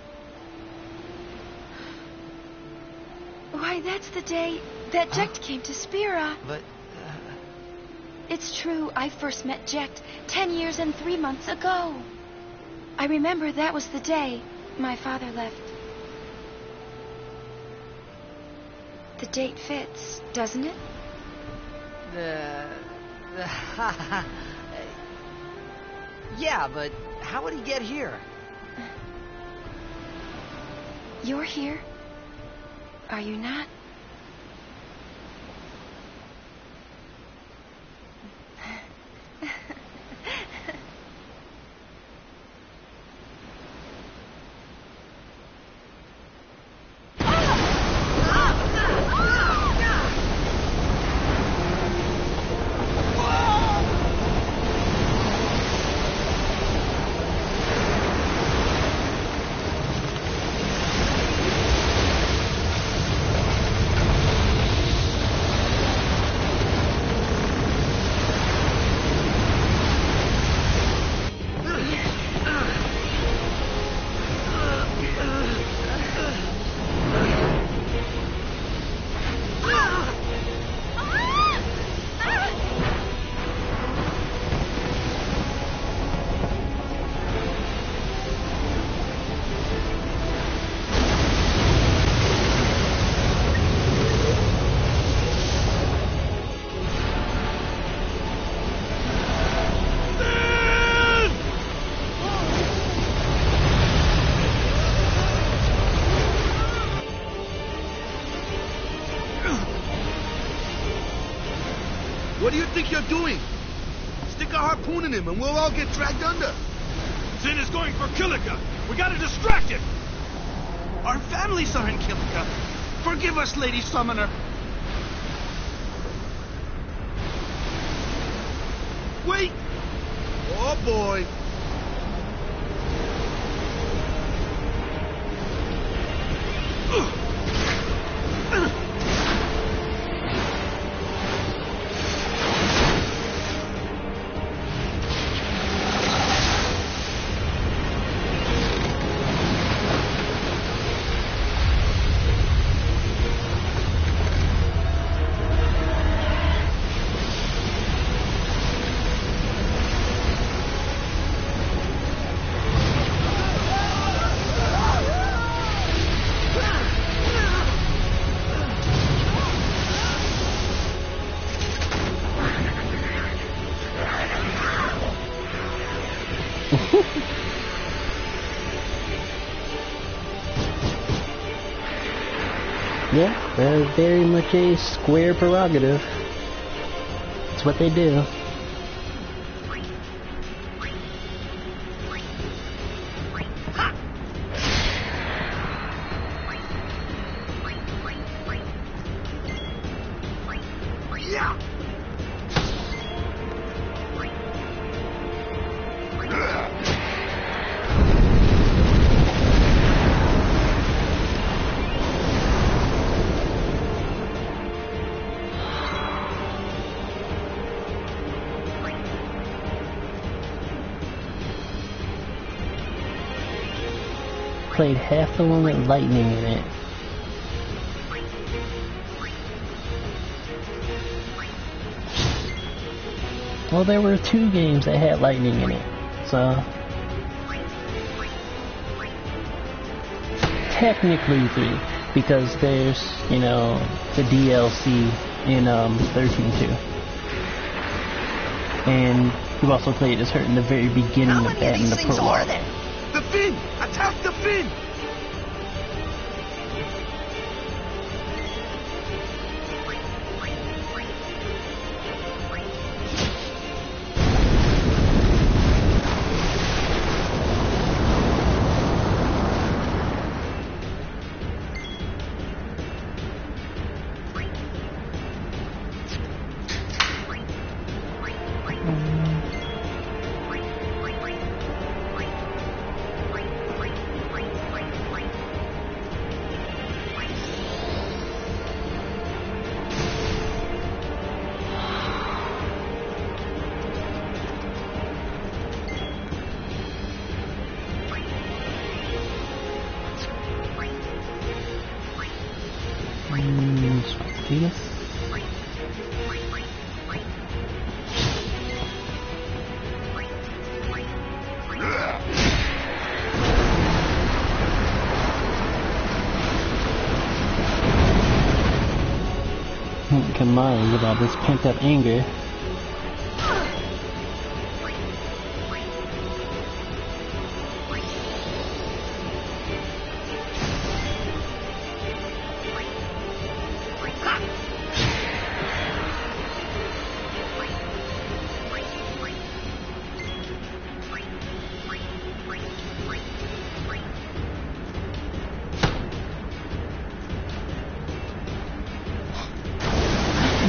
Why, that's the day that Jecht came to Spira. But... It's true, I first met Jecht 10 years and 3 months ago. I remember that was the day my father left. The date fits, doesn't it? Yeah, but how would he get here? You're here, are you not? What do you think you're doing? Stick a harpoon in him and we'll all get dragged under. Zin is going for Kilika. We gotta distract him. Our families are in Kilika. Forgive us, Lady Summoner. Wait! Oh boy. Yeah, that's very much a square prerogative. It's what they do. Played half the one with lightning in it. Well, there were 2 games that had lightning in it, so technically 3, because there's, you know, the DLC in 13.2, and you also played as her in the very beginning of that in the prologue. The fin! Attack the fin! Venus. Come on, with all this pent-up anger.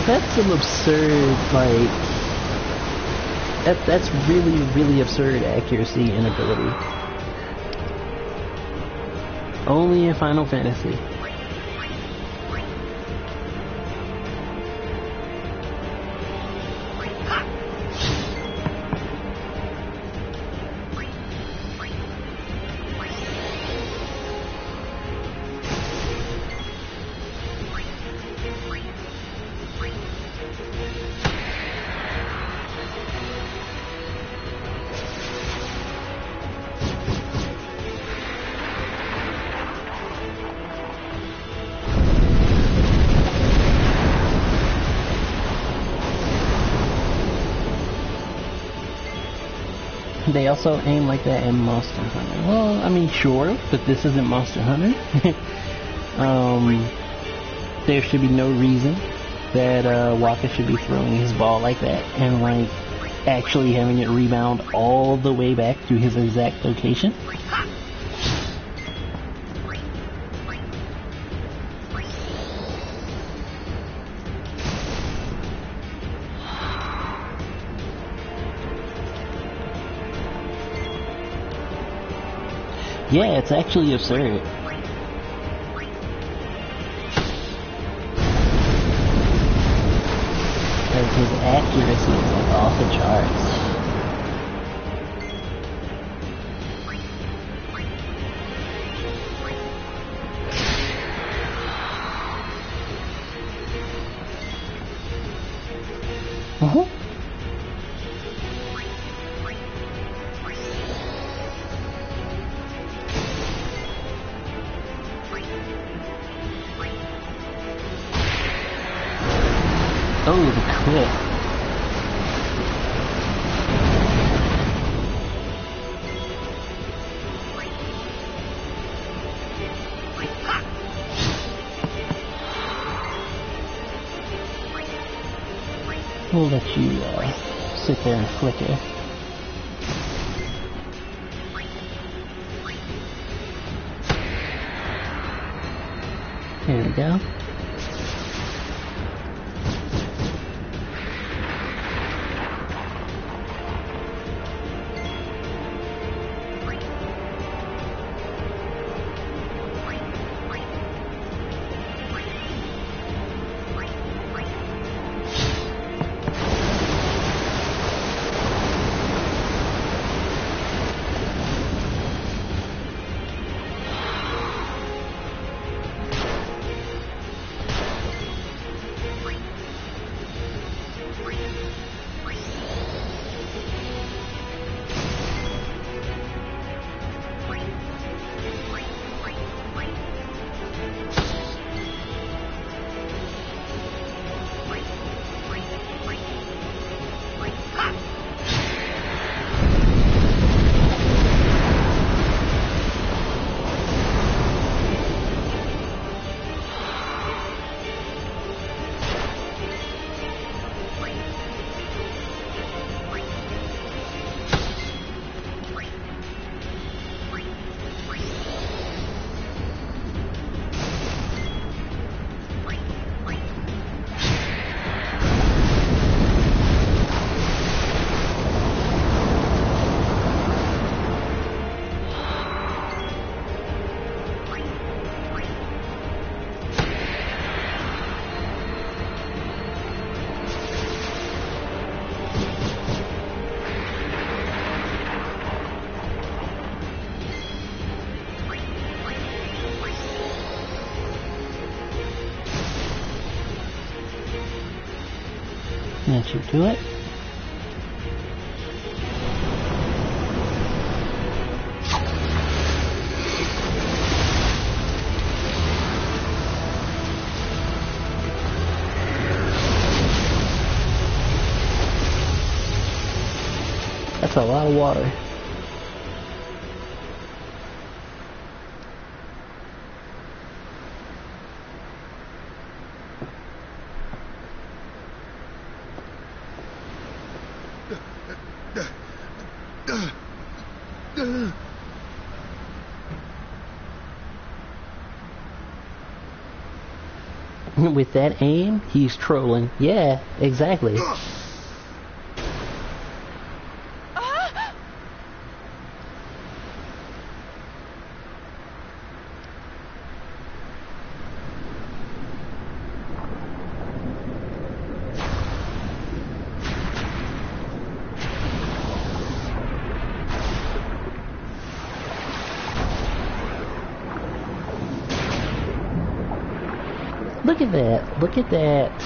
That's some absurd, like, that's really, really absurd accuracy and ability. Only in Final Fantasy. They also aim like that in Monster Hunter. Well, I mean, sure, but this isn't Monster Hunter. There should be no reason that Waka should be throwing his ball like that and, like, actually having it rebound all the way back to his exact location. Yeah, it's actually absurd. Like, his accuracy is like off the charts. Oh, the crit. We'll let you sit there and flicker. There we go. That should do it. That's a lot of water. With that aim, he's trolling. Yeah, exactly. Look at that. Look at that.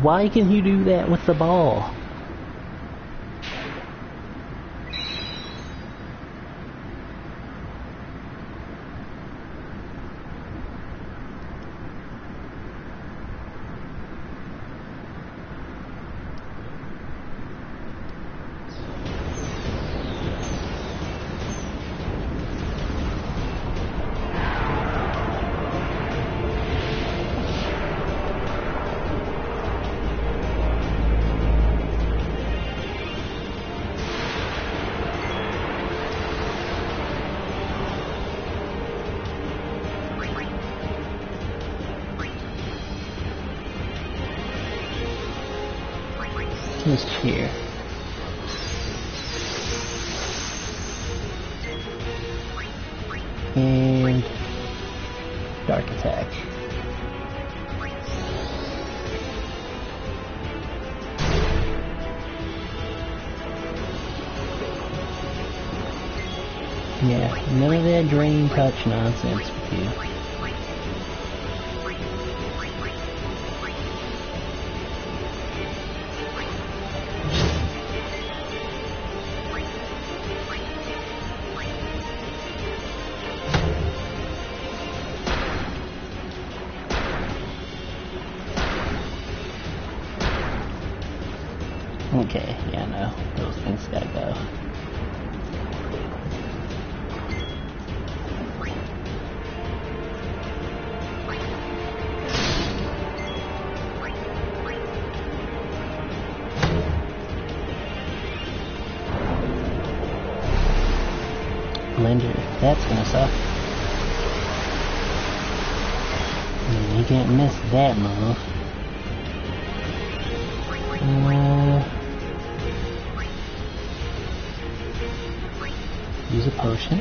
Why can he do that with the ball? Just here. And dark attack. Yeah, none of that drain touch nonsense with you. Okay, yeah, no, those things gotta go. Blender, that's gonna suck. Yeah, you can't miss that move. Use a potion.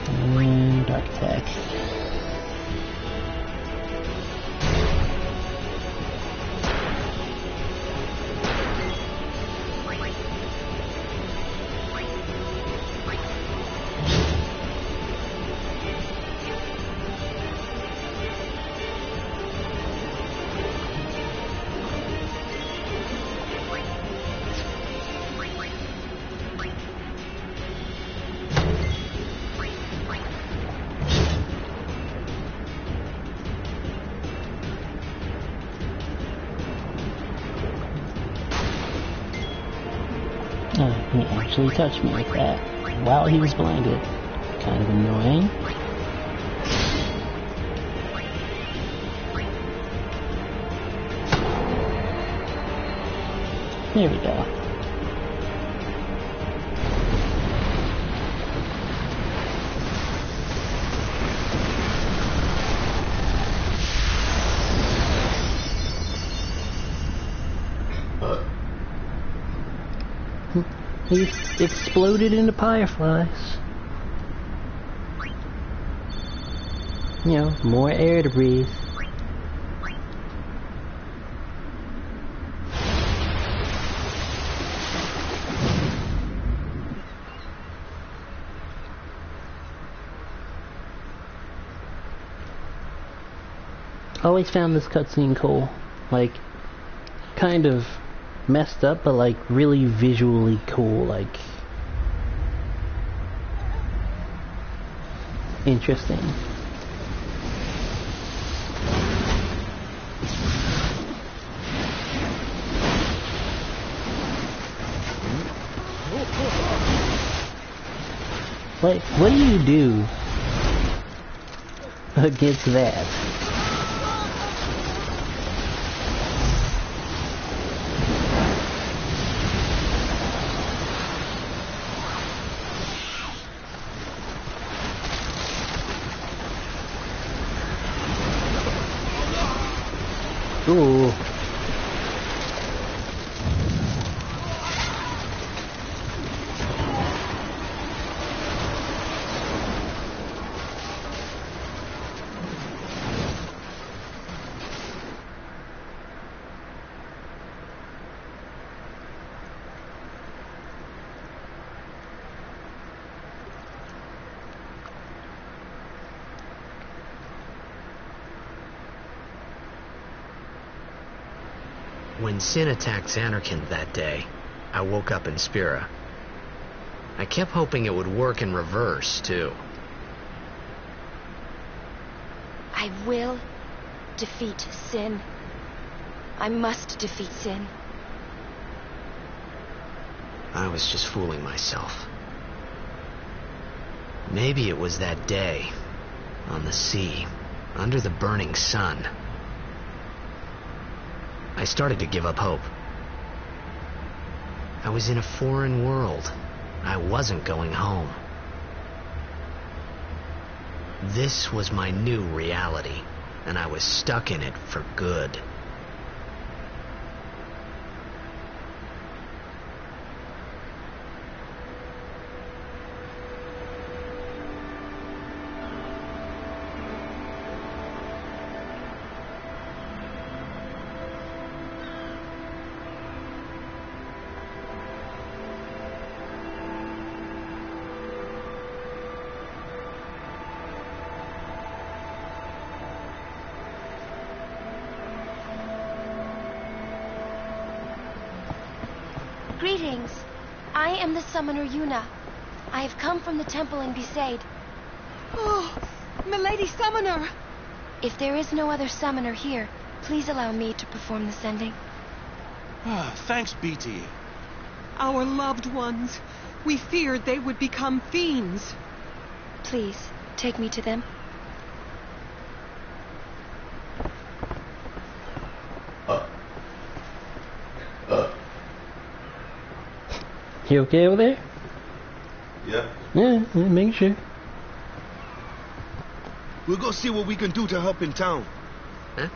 And dark attack. He actually touched me like that while he was blinded. Kind of annoying. There we go. He exploded into fireflies. You know, more air to breathe. Always found this cutscene cool. Like, kind of messed up, but like really visually cool. Like, interesting. Like, what do you do against that? Ooh. When Sin attacked Xanarkand that day, I woke up in Spira. I kept hoping it would work in reverse, too. I will defeat Sin. I must defeat Sin. I was just fooling myself. Maybe it was that day, on the sea, under the burning sun. I started to give up hope. I was in a foreign world. I wasn't going home. This was my new reality, and I was stuck in it for good. Greetings. I am the summoner Yuna. I have come from the temple in Besaid. Oh, milady summoner! If there is no other summoner here, please allow me to perform the sending. Thanks, BT. Our loved ones. We feared they would become fiends. Please, take me to them. You okay over there? Yeah. Yeah, make sure. We'll go see what we can do to help in town. Huh?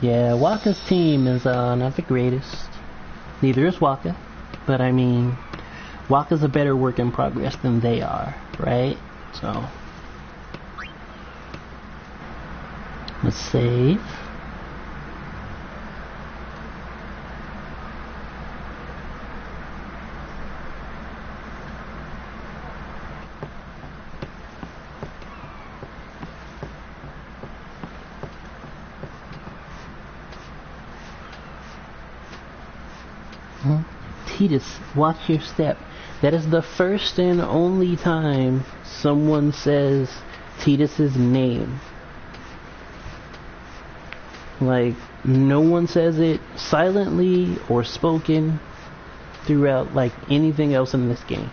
Yeah, Waka's team is not the greatest. Neither is Waka. But I mean, Waka's a better work in progress than they are, right? So let's save. Titus, watch your step. That is the first and only time someone says Titus's name. Like, no one says it silently or spoken throughout, like, anything else in this game.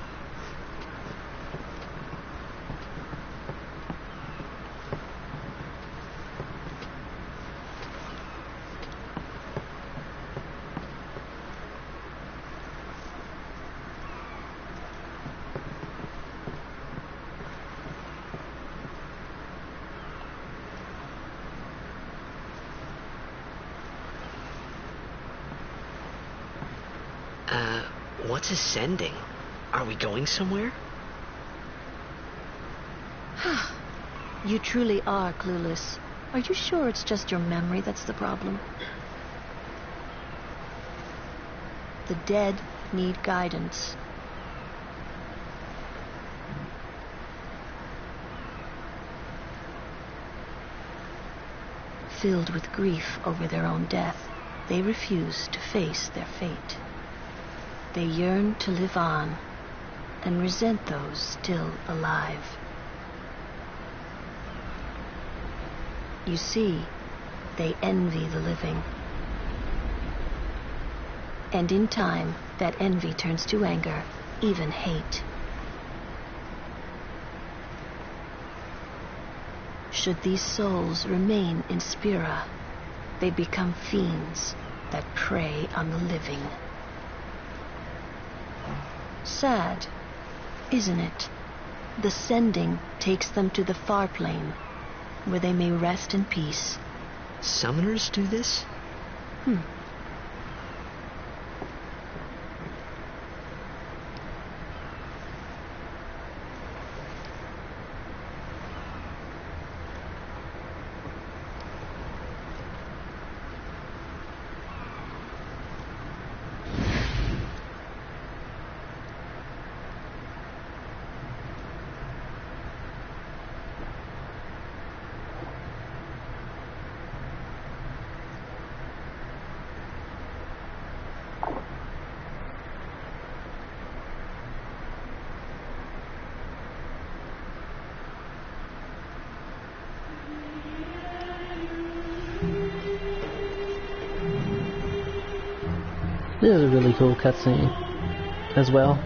What's ascending? Are we going somewhere? You truly are clueless. Are you sure it's just your memory that's the problem? The dead need guidance. Filled with grief over their own death, they refuse to face their fate. They yearn to live on and resent those still alive. You see, they envy the living. And in time, that envy turns to anger, even hate. Should these souls remain in Spira, they become fiends that prey on the living. Sad, isn't it? The sending takes them to the far plane, where they may rest in peace. Summoners do this? This is a really cool cutscene as well.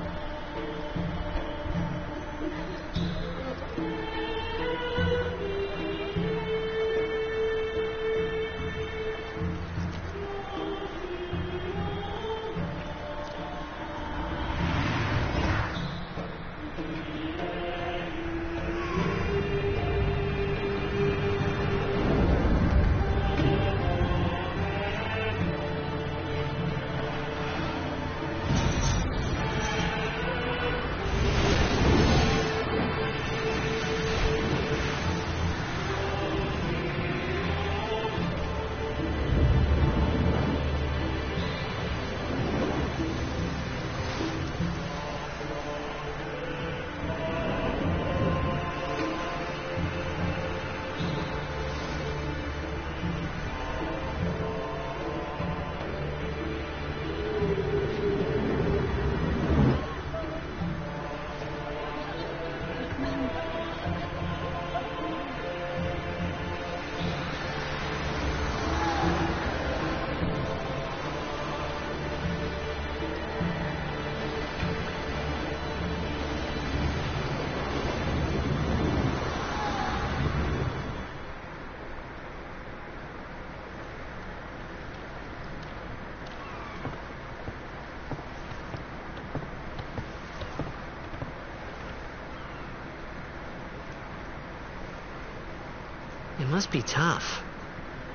It must be tough,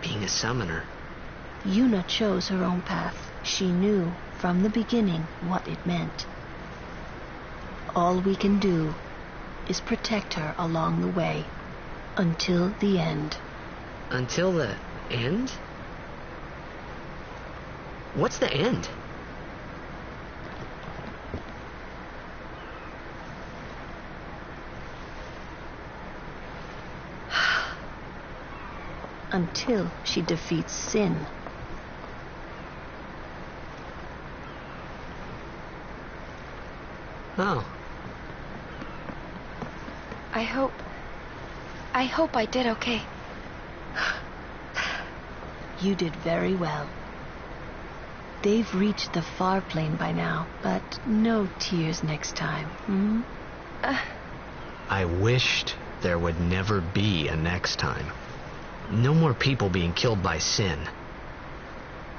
being a summoner. Yuna chose her own path. She knew from the beginning what it meant. All we can do is protect her along the way, until the end. Until the end? What's the end? Until she defeats sin. Oh. I hope I did okay. You did very well. They've reached the far plane by now, but no tears next time, I wished there would never be a next time. No more people being killed by sin.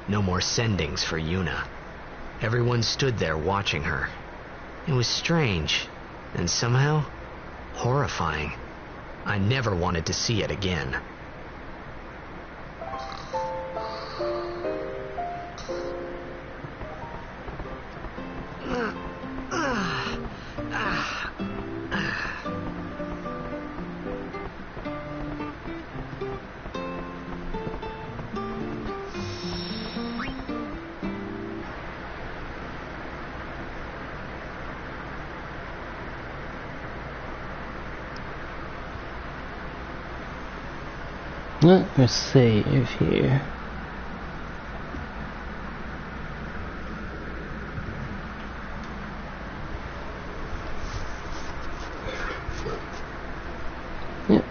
No more sendings for Yuna. Everyone stood there watching her. It was strange, and somehow horrifying. I never wanted to see it again. Let's save here. Yep.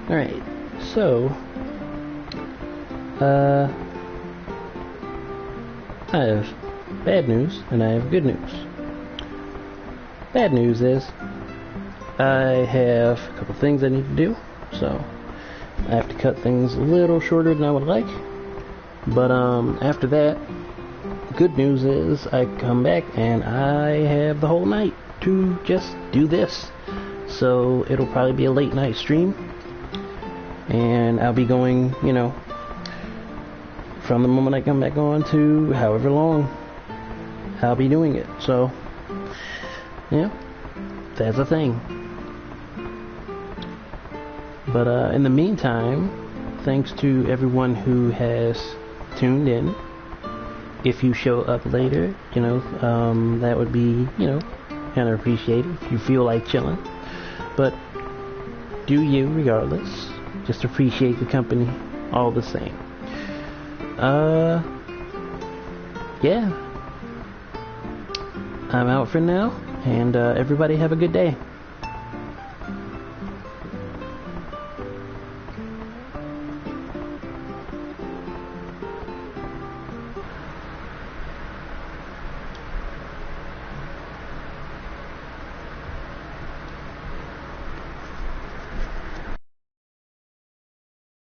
Alright, so I have bad news and I have good news. Bad news is I have a couple things I need to do, so I have to cut things a little shorter than I would like. But after that, good news is I come back and I have the whole night to just do this. So it'll probably be a late night stream, and I'll be going, you know, from the moment I come back on to however long I'll be doing it. So yeah, that's a thing. But in the meantime, thanks to everyone who has tuned in. If you show up later, you know, that would be, you know, kind of appreciated if you feel like chilling. But do you regardless. Just appreciate the company all the same. Yeah. I'm out for now, and everybody have a good day.